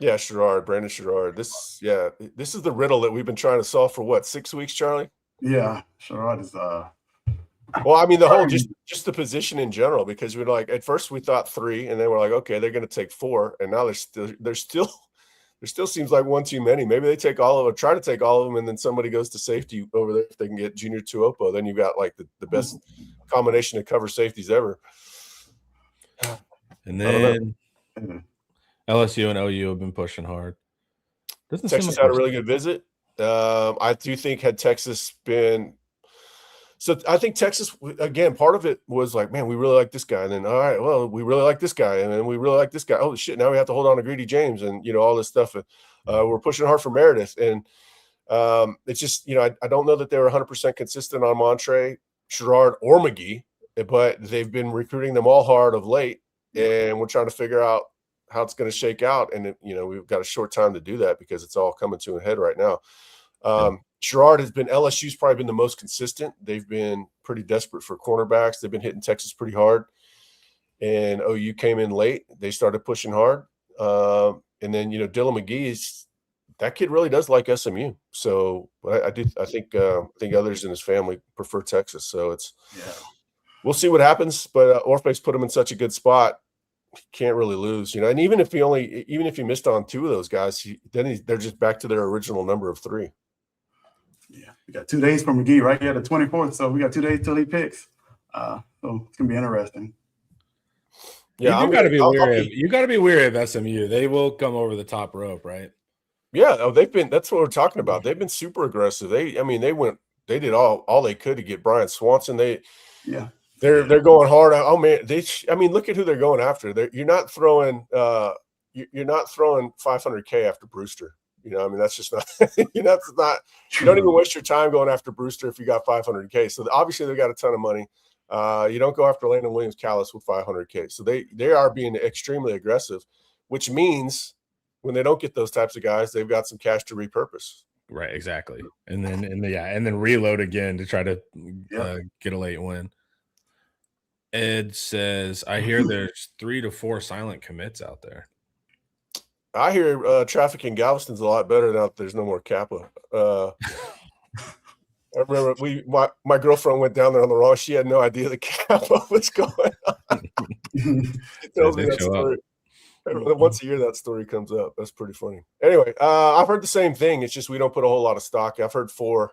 Speaker 3: Yeah, Sherrard, Brandon Sherrard. This is the riddle that we've been trying to solve for what, 6 weeks, Charlie?
Speaker 2: Yeah, Sherrod is
Speaker 3: Well, I mean, the whole just the position in general, because we're like, at first we thought 3, and then we're like, okay, they're going to take 4, and now there still seems like one too many. Maybe they take all of them, try to take all of them, and then somebody goes to safety over there if they can get Junior Tuopo. Then you've got like the best combination of cover safeties ever.
Speaker 1: And then LSU and OU have been pushing hard.
Speaker 3: Texas had a really good visit. I do think had Texas been – so I think Texas, again, part of it was like, man, we really like this guy. And then, all right, well, we really like this guy. And then we really like this guy. Oh, shit, now we have to hold on to Greedy James and, all this stuff. We're pushing hard for Meredith. And it's just, I don't know that they were 100% consistent on Montre, Sherrard, or McGee, but they've been recruiting them all hard of late. And we're trying to figure out how it's going to shake out. And, we've got a short time to do that because it's all coming to a head right now. Sherrard has been – LSU's probably been the most consistent. They've been pretty desperate for cornerbacks. They've been hitting Texas pretty hard. And OU came in late. They started pushing hard. And then, Dylan McGee that kid really does like SMU. So I think others in his family prefer Texas. So we'll see what happens. But Orpheus put him in such a good spot. He can't really lose, And even if he missed on 2 of those guys, they're just back to their original number of 3.
Speaker 2: Yeah, we got 2 days for McGee, right? Yeah, the 24th. So we got 2 days till he picks. So it's gonna be interesting.
Speaker 3: Yeah,
Speaker 1: you got to be wary. You got to be wary of SMU. They will come over the top rope, right?
Speaker 3: Yeah, they've been. That's what we're talking about. They've been super aggressive. They did all they could to get Brian Swanson. They're going hard. Oh man, look at who they're going after. You're not throwing 500K after Brewster. That's just not. You don't even waste your time going after Brewster if you got 500K. So obviously they got a ton of money. You don't go after Landon Williams-Callis with 500K. So they are being extremely aggressive, which means when they don't get those types of guys, they've got some cash to repurpose.
Speaker 1: Right, exactly. And then reload again to try to get a late win. Ed says, I hear there's 3 to 4 silent commits out there.
Speaker 3: I hear traffic in Galveston's a lot better now that there's no more Kappa. I remember my girlfriend went down there on the wrong. She had no idea the Kappa was going on. She tells me that story. Once a year that story comes up. That's pretty funny. Anyway, I've heard the same thing. It's just we don't put a whole lot of stock. I've heard 4.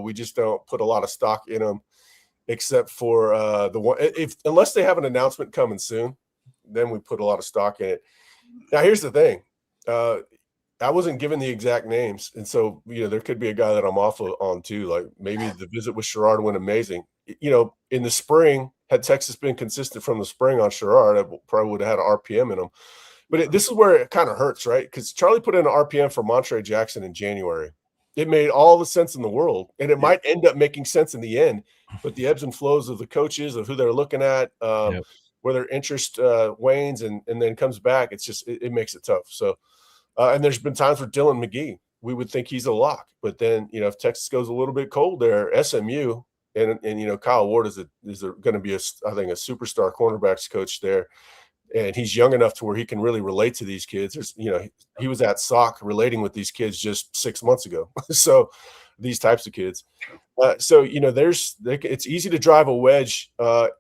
Speaker 3: We just don't put a lot of stock in them, except for the one. Unless they have an announcement coming soon, then we put a lot of stock in it. Now, here's the thing. I wasn't given the exact names, and so there could be a guy that I'm off on too. Like maybe the visit with Sherrard went amazing. In the spring, had Texas been consistent from the spring on Sherrard, I probably would have had an RPM in him. But this is where it kind of hurts, right? Because Charlie put in an RPM for Montre Jackson in January. It made all the sense in the world, and it might end up making sense in the end. But the ebbs and flows of the coaches, of who they're looking at, where their interest wanes and then comes back, it's just it makes it tough. So, and there's been times for Dylan McGee, we would think he's a lock, but then if Texas goes a little bit cold there, SMU and Kyle Ward is going to be I think a superstar cornerbacks coach there, and he's young enough to where he can really relate to these kids. There's he was at SOC relating with these kids just 6 months ago, so these types of kids. So it's easy to drive a wedge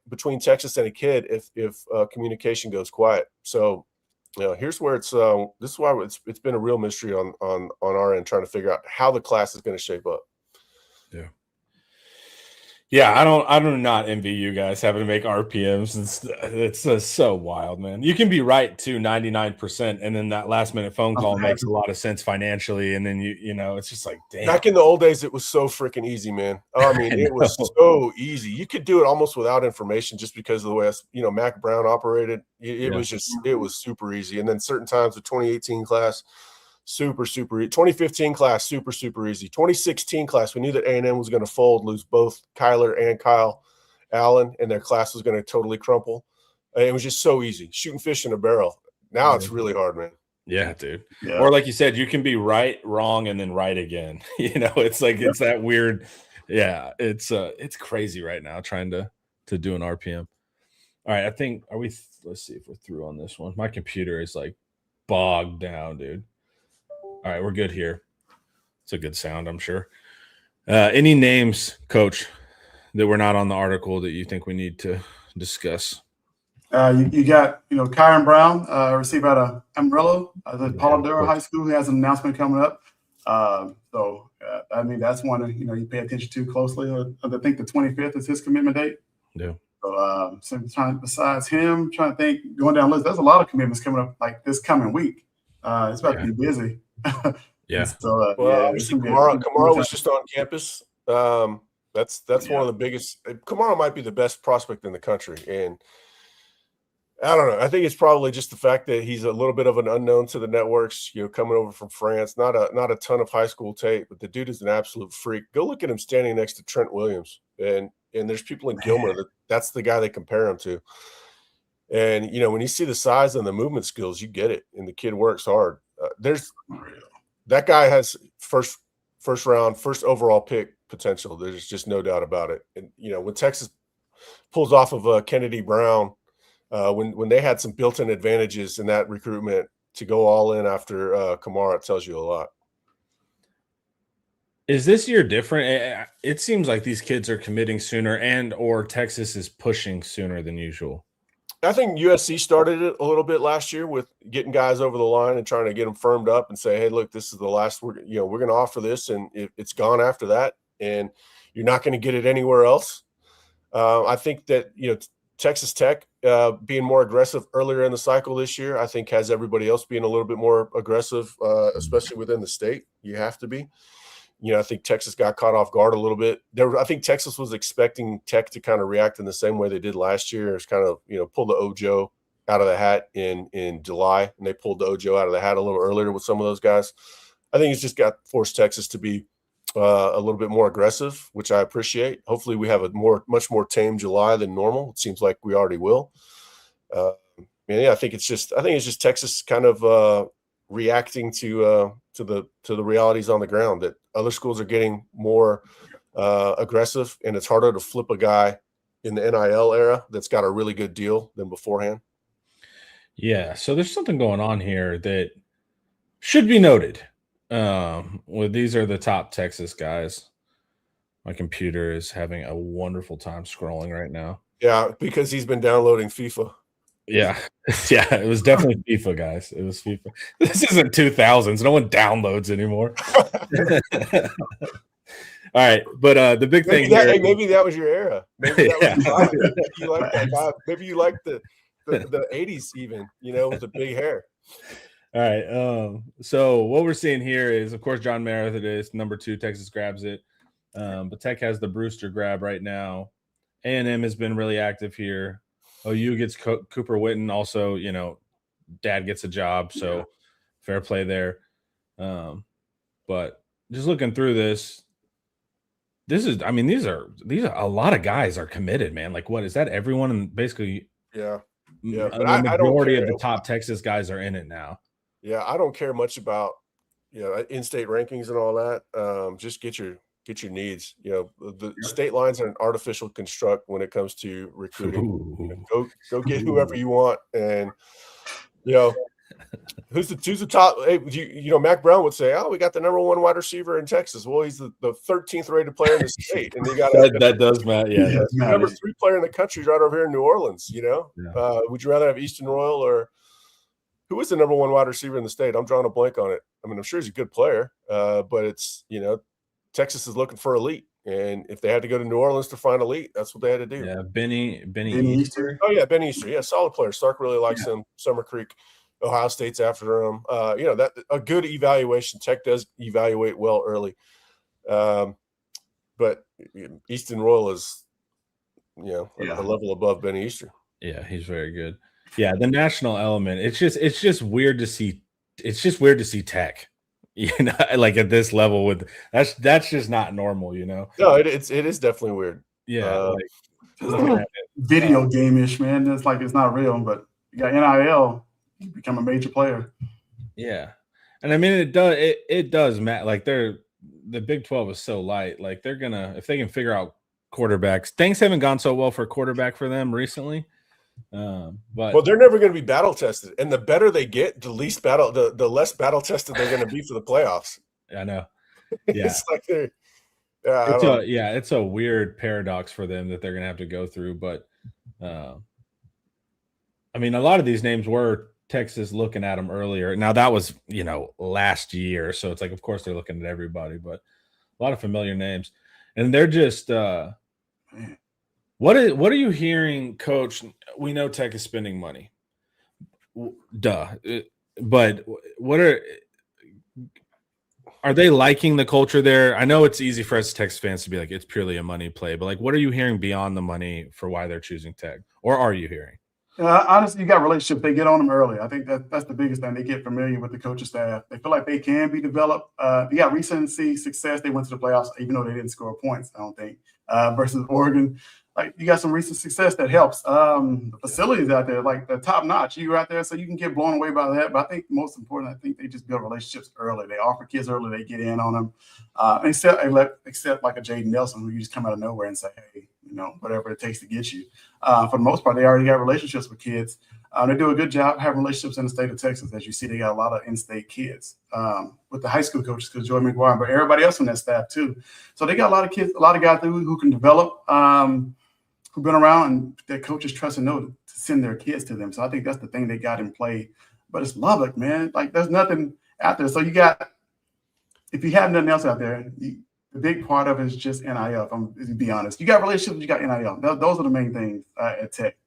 Speaker 3: between Texas and a kid if communication goes quiet. So here's where it's this is why it's been a real mystery on our end, trying to figure out how the class is going to shape up.
Speaker 1: Yeah, I do not envy you guys having to make RPMs. It's so wild, man. You can be right to 99%, and then that last minute phone call makes a lot of sense financially, and then you know it's just like, damn.
Speaker 3: Back in the old days, it was so freaking easy, man. I mean, it was so easy. You could do it almost without information just because of the way Mac Brown operated. It was super easy. And then certain times, the 2018 class, super easy. 2015 class, super easy. 2016 class, we knew that A&M was going to fold, lose both Kyler and Kyle Allen, and their class was going to totally crumple. It was just so easy, shooting fish in a barrel. Now it's really hard, man.
Speaker 1: Yeah, dude.
Speaker 2: Yeah.
Speaker 1: Or like you said, you can be right, wrong, and then right again. It's like it's that weird. Yeah, it's crazy right now trying to do an RPM. All right, let's see if we're through on this one. My computer is like bogged down, dude. All right, we're good here. It's a good sound, I'm sure. Any names, Coach, that were not on the article that you think we need to discuss?
Speaker 2: You got, Kyron Brown, received out of Amarillo, the Paula Dura High School, who has an announcement coming up. I mean, that's one that, you pay attention to closely. I think the 25th is his commitment date.
Speaker 1: Yeah.
Speaker 2: So, besides him, trying to think, going down the list, there's a lot of commitments coming up like this coming week. It's about to be busy.
Speaker 1: Yeah.
Speaker 2: So,
Speaker 3: obviously, Kamara was just on campus. That's one of the biggest. Kamara might be the best prospect in the country, and I don't know. I think it's probably just the fact that he's a little bit of an unknown to the networks. Coming over from France, not a ton of high school tape, but the dude is an absolute freak. Go look at him standing next to Trent Williams, and there's people in Gilmer that's the guy they compare him to. And when you see the size and the movement skills, you get it. And the kid works hard. That guy has first round, first overall pick potential. There's just no doubt about it. And when Texas pulls off of Kennedy Brown, when they had some built-in advantages in that recruitment to go all in after Kamara, it tells you a lot.
Speaker 1: Is this year different? It seems like these kids are committing sooner, and or Texas is pushing sooner than usual.
Speaker 3: I think USC started it a little bit last year with getting guys over the line and trying to get them firmed up and say, hey, look, this is the last we're going to offer this, and it's gone after that, and you're not going to get it anywhere else. I think that Texas Tech being more aggressive earlier in the cycle this year, I think has everybody else being a little bit more aggressive, especially within the state. You have to be. I think Texas got caught off guard a little bit. I think Texas was expecting Tech to kind of react in the same way they did last year. It's kind of, pull the Ojo out of the hat in July, and they pulled the Ojo out of the hat a little earlier with some of those guys. I think it's just forced Texas to be a little bit more aggressive, which I appreciate. Hopefully we have a much more tame July than normal. It seems like we already will. I think it's just Texas kind of reacting to the realities on the ground that other schools are getting more aggressive, and it's harder to flip a guy in the NIL era that's got a really good deal than beforehand.
Speaker 1: Yeah, so there's something going on here that should be noted. These are the top Texas guys. My computer is having a wonderful time scrolling right now.
Speaker 3: Yeah, because he's been downloading FIFA.
Speaker 1: Yeah. Yeah, it was definitely FIFA, guys. It was FIFA. This isn't 2000s. No one downloads anymore. All right, but the big thing here,
Speaker 3: maybe that was your era. Maybe that was you like that vibe. Maybe you like the 80s even, with the big hair.
Speaker 1: All right. So what we're seeing here is, of course, John Meredith is number 2. Texas grabs it. But Tech has the Brewster grab right now. A&M has been really active here. OU gets Cooper Witten. Also, dad gets a job. So fair play there. But just looking through this these are a lot of guys are committed, man. Like, what is that? Everyone and basically,
Speaker 3: yeah.
Speaker 1: The majority of the top Texas guys are in it now.
Speaker 3: Yeah, I don't care much about in-state rankings and all that. Just get your needs. The state lines are an artificial construct when it comes to recruiting. Go get whoever you want, and who's the top? Hey, Mac Brown would say, "Oh, we got the number 1 wide receiver in Texas." Well, he's the 13th rated player in the state, and they got
Speaker 1: that does matter. Yeah,
Speaker 3: the number 3 player in the country right over here in New Orleans. Would you rather have Easton Royal or who is the number 1 wide receiver in the state? I'm drawing a blank on it. I mean, I'm sure he's a good player, but it's Texas is looking for elite, And if they had to go to New Orleans to find elite, that's what they had to do.
Speaker 1: Yeah, Benny
Speaker 2: Benny
Speaker 1: Easter.
Speaker 3: Oh yeah, Ben Easter. Yeah, solid player. Stark really likes him. Summer Creek, Ohio State's after him. That a good evaluation. Tech does evaluate well early. But Easton Royal is, a level above Ben Easter.
Speaker 1: Yeah, he's very good. Yeah, the national element. It's just weird to see. It's just weird to see Tech, like at this level with that's just not normal,
Speaker 3: No, it is definitely weird.
Speaker 1: Yeah,
Speaker 2: Video game-ish, man. It's like it's not real, but you got NIL, you become a major player.
Speaker 1: Yeah, and I mean it does, Matt. Like the Big 12 is so light. Like they're gonna, if they can figure out quarterbacks. Things haven't gone so well for a quarterback for them recently. But
Speaker 3: they're never going to be battle tested, and the better they get, the less battle tested they're going to be for the playoffs.
Speaker 1: I know. Yeah,
Speaker 3: it's like
Speaker 1: it's a weird paradox for them that they're going to have to go through. But I mean, a lot of these names were Texas looking at them earlier. Now that was last year, so it's like of course they're looking at everybody, but a lot of familiar names, and they're just. What are you hearing, Coach? We know Tech is spending money. Duh. But are they liking the culture there? I know it's easy for us Tech fans to be like, it's purely a money play, but like, what are you hearing beyond the money for why they're choosing Tech? Or are you hearing?
Speaker 2: Honestly, you got relationships. They get on them early. I think that's the biggest thing. They get familiar with the coaching staff. They feel like they can be developed. They got recency success. They went to the playoffs, even though they didn't score points, I don't think, versus Oregon. Like you got some recent success that helps. The facilities out there, like the top notch. You're out there, so you can get blown away by that. But I think most important, I think they just build relationships early. They offer kids early. They get in on them. Except like a Jaden Nelson, who you just come out of nowhere and say, hey, whatever it takes to get you. For the most part, they already got relationships with kids. They do a good job having relationships in the state of Texas. As you see, they got a lot of in-state kids with the high school coaches, because Joy McGuire, but everybody else on that staff too. So they got a lot of kids, a lot of guys who can develop, who've been around, and their coaches trust and know to send their kids to them. So I think that's the thing they got in play. But it's Lubbock, man. Like there's nothing out there. So you got, if you have nothing else out there, the big part of it is just NIL. To be honest, you got relationships, you got NIL. Those are the main things at Tech.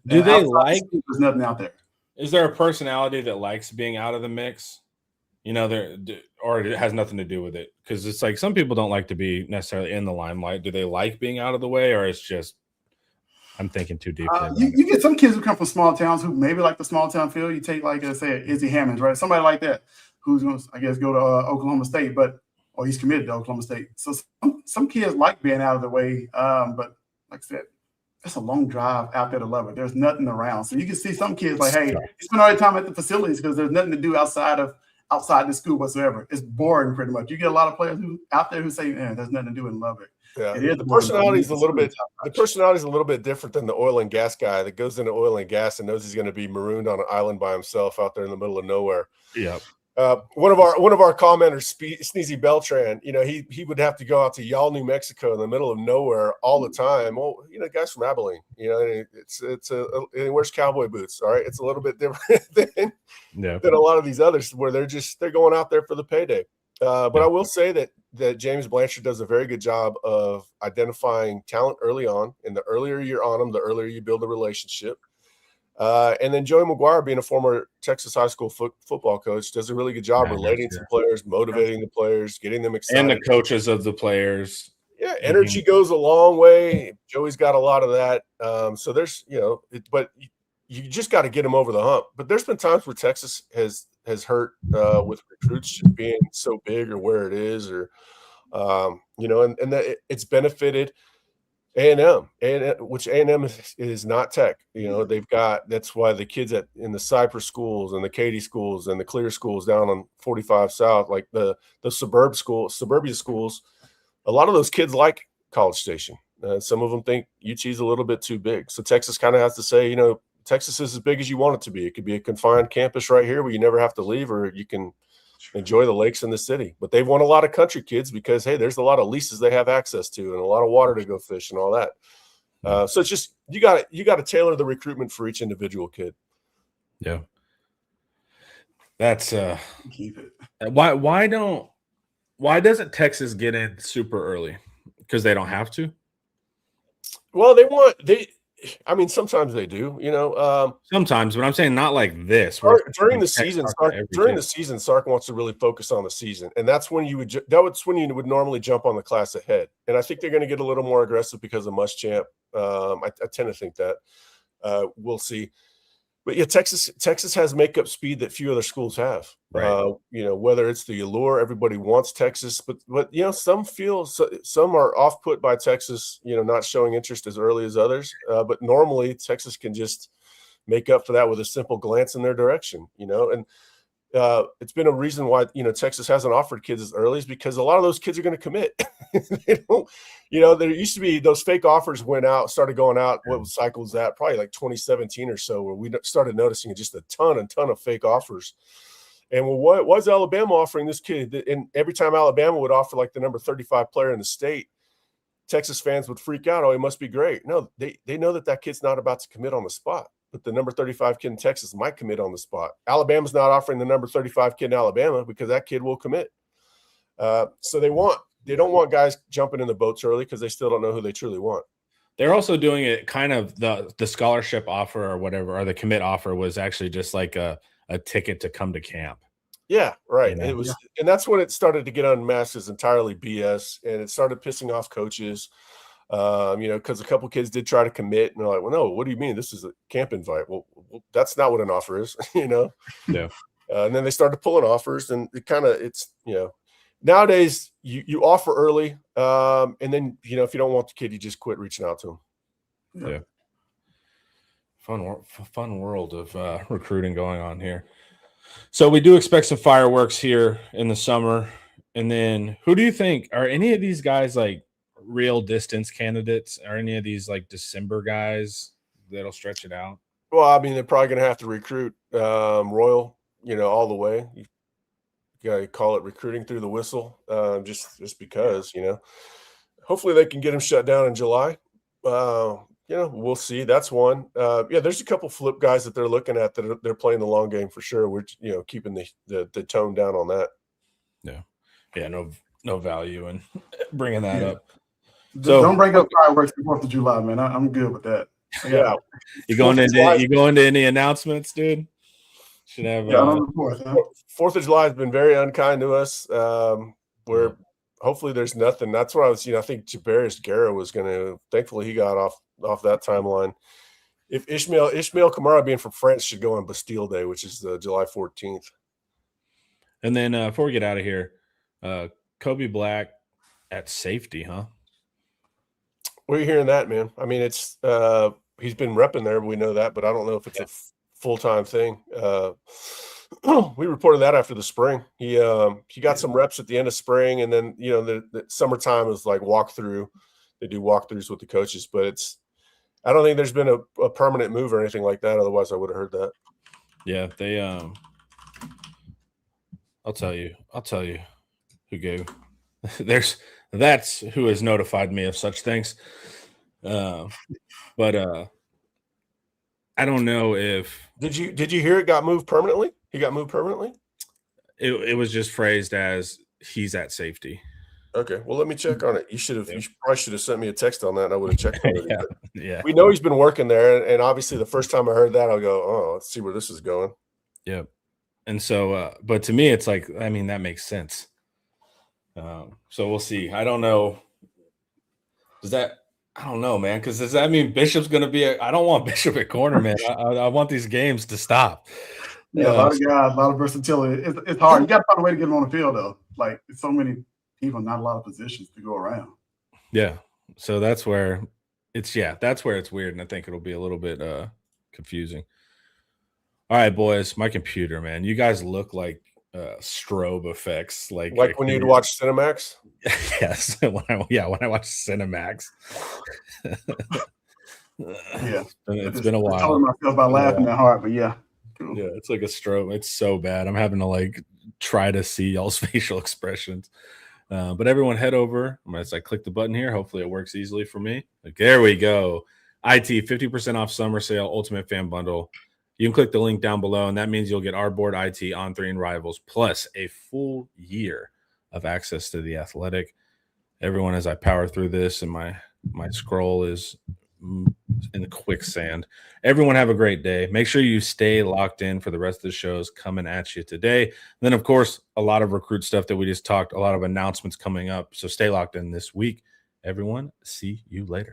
Speaker 1: Do they like?
Speaker 2: There's nothing out there.
Speaker 1: Is there a personality that likes being out of the mix? Or it has nothing to do with it? Because it's like some people don't like to be necessarily in the limelight. Do they like being out of the way, or it's just I'm thinking too deeply?
Speaker 2: You get some kids who come from small towns who maybe like the small town feel. You take like say Izzy Hammonds, right? Somebody like that who's going to, I guess, go to Oklahoma State, or he's committed to Oklahoma State. So some kids like being out of the way, but like I said, it's a long drive out there to Lubbock. There's nothing around. So you can see some kids like, hey, you spend all your time at the facilities because there's nothing to do outside the school whatsoever. It's boring pretty much. You get a lot of players out there who say, man, there's nothing to do in Lubbock.
Speaker 3: Yeah, the personality is a little bit different than the oil and gas guy that goes into oil and gas and knows he's going to be marooned on an island by himself out there in the middle of nowhere.
Speaker 1: Yeah.
Speaker 3: One of our commenters, Sneezy Beltran, he would have to go out to Y'all, New Mexico, in the middle of nowhere all the time. Well, guys from Abilene, it's he wears cowboy boots. All right, it's a little bit different than a lot of these others where they're going out there for the payday. But I will say that James Blanchard does a very good job of identifying talent early on. And the earlier you're on them, the earlier you build a relationship. And then Joey McGuire, being a former Texas high school football coach, does a really good job relating to players, motivating the players, getting them excited.
Speaker 1: And the coaches of the players.
Speaker 3: Yeah, energy goes a long way. Joey's got a lot of that. So there's, but you just got to get them over the hump. But there's been times where Texas has hurt with recruits just being so big or where it is, or and that it's benefited A&M, which A&M is not Tech. They've got, that's why the kids in the Cypress schools and the Katy schools and the Clear schools down on 45 South, like the suburbia schools, a lot of those kids like College Station. Some of them think UT's a little bit too big. So Texas kind of has to say, Texas is as big as you want it to be. It could be a confined campus right here where you never have to leave, or you can enjoy the lakes in the city. But they've won a lot of country kids because, hey, there's a lot of leases they have access to and a lot of water to go fish and all that. So it's just you got to tailor the recruitment for each individual kid.
Speaker 1: Yeah, that's
Speaker 2: keep it.
Speaker 1: Why doesn't Texas get in super early? because they don't have to?
Speaker 3: Well, I mean, sometimes they do, you know.
Speaker 1: Sometimes, but I'm saying not like this. where
Speaker 3: During the
Speaker 1: it's
Speaker 3: season,
Speaker 1: Sark to every
Speaker 3: during
Speaker 1: kid.
Speaker 3: the season, Sark wants to really focus on the season, and that's when you would normally jump on the class ahead. And I think they're going to get a little more aggressive because of Muschamp. I tend to think that. We'll see. But yeah, Texas has makeup speed that few other schools have.
Speaker 1: Right.
Speaker 3: You know, whether it's the allure, everybody wants Texas, but you know, some are off put by Texas, you know, not showing interest as early as others. But normally Texas can just make up for that with a simple glance in their direction, you know. And it's been a reason why, you know, Texas hasn't offered kids as early, is because a lot of those kids are going to commit. They don't, you know, there used to be those fake offers started going out. What cycle was that? Probably like 2017 or so, where we started noticing just a ton of fake offers. And well, what was Alabama offering this kid? And every time Alabama would offer like the number 35 player in the state, Texas fans would freak out. Oh, he must be great. No, they know that kid's not about to commit on the spot. But the number 35 kid in Texas might commit on the spot. Alabama's not offering the number 35 kid in Alabama because that kid will commit. So they don't want guys jumping in the boats early because they still don't know who they truly want.
Speaker 1: They're also doing it kind of the scholarship offer or whatever, or the commit offer was actually just like a ticket to come to camp.
Speaker 3: Yeah, right.
Speaker 1: You know?
Speaker 3: It was, and that's when it started to get unmasked as entirely BS, and it started pissing off coaches. You know, because a couple kids did try to commit, and they're like, "Well, no, what do you mean? This is a camp invite." Well, that's not what an offer is, you know.
Speaker 1: Yeah.
Speaker 3: And then they started pulling offers, and it's you know, nowadays you offer early, and then you know if you don't want the kid, you just quit reaching out to him.
Speaker 1: Yeah. Fun world of recruiting going on here. So we do expect some fireworks here in the summer. And then who do you think are any of these guys like real distance candidates? Are any of these like December guys that'll stretch it out?
Speaker 3: Well, I mean, they're probably going to have to recruit Royal, you know, all the way. You got to call it recruiting through the whistle, just because, you know. Hopefully they can get him shut down in July. You know, we'll see. That's one. Yeah, there's a couple flip guys that they're looking at that they're playing the long game for sure. We're, you know, keeping the tone down on that.
Speaker 1: Yeah, no value in bringing that up.
Speaker 2: So don't bring up fireworks the 4th of July, man. I'm good with that.
Speaker 3: Yeah.
Speaker 1: You going into any announcements, dude? Should have.
Speaker 2: On the 4th, huh?
Speaker 3: 4th of July has been very unkind to us. Where hopefully there's nothing. That's what I was. You know, I think Jabarius Guerra was going to. Thankfully, he got off that timeline. If Ishmael Kamara being from France should go on Bastille Day, which is July 14th.
Speaker 1: And then before we get out of here, Kobe Black at safety, huh?
Speaker 3: Where are you hearing that, man? I mean, it's he's been repping there, we know that, but I don't know if it's a full-time thing. We reported that after the spring. He got some reps at the end of spring, and then you know the summertime is like walkthrough. They do walkthroughs with the coaches, but I don't think there's been a permanent move or anything like that. Otherwise, I would have heard that.
Speaker 1: Yeah, they I'll tell you who gave. That's who has notified me of such things. But I don't know if
Speaker 3: did you hear it got moved permanently? He got moved permanently?
Speaker 1: It was just phrased as he's at safety.
Speaker 3: Okay, well, let me check on it. You probably should have sent me a text on that, and I would have checked on it.
Speaker 1: Yeah.
Speaker 3: We know he's been working there, and obviously the first time I heard that, I'll go, oh, let's see where this is going.
Speaker 1: Yep. And so, but to me, it's like, I mean, that makes sense. So we'll see. I don't know. I don't know, man, because does that mean Bishop's going to be I don't want Bishop at corner, man. I want these games to stop.
Speaker 2: Yeah, a lot of guys, a lot of versatility. It's hard. You got to find a way to get them on the field, though. Like, it's so many people, not a lot of positions to go around.
Speaker 1: Yeah. So that's where it's weird, and I think it'll be a little bit confusing. All right, boys, my computer, man. You guys look like strobe effects, like
Speaker 3: when you'd watch Cinemax.
Speaker 1: Yes, when I watch Cinemax.
Speaker 2: Yeah,
Speaker 1: it's been a while.
Speaker 2: I told myself about laughing that hard, but yeah.
Speaker 1: Cool. Yeah, it's like a strobe. It's so bad. I'm having to like try to see y'all's facial expressions. But everyone head over. As I click the button here, hopefully it works easily for me. Like, there we go. IT 50% off summer sale, Ultimate Fan Bundle. You can click the link down below, and that means you'll get our board, IT, On3, and Rivals, plus a full year of access to The Athletic. everyone, as I power through this and my scroll is in the quicksand. Everyone have a great day. Make sure you stay locked in for the rest of the shows coming at you today. And then, of course, a lot of recruit stuff that we just talked, a lot of announcements coming up. So stay locked in this week. Everyone, see you later.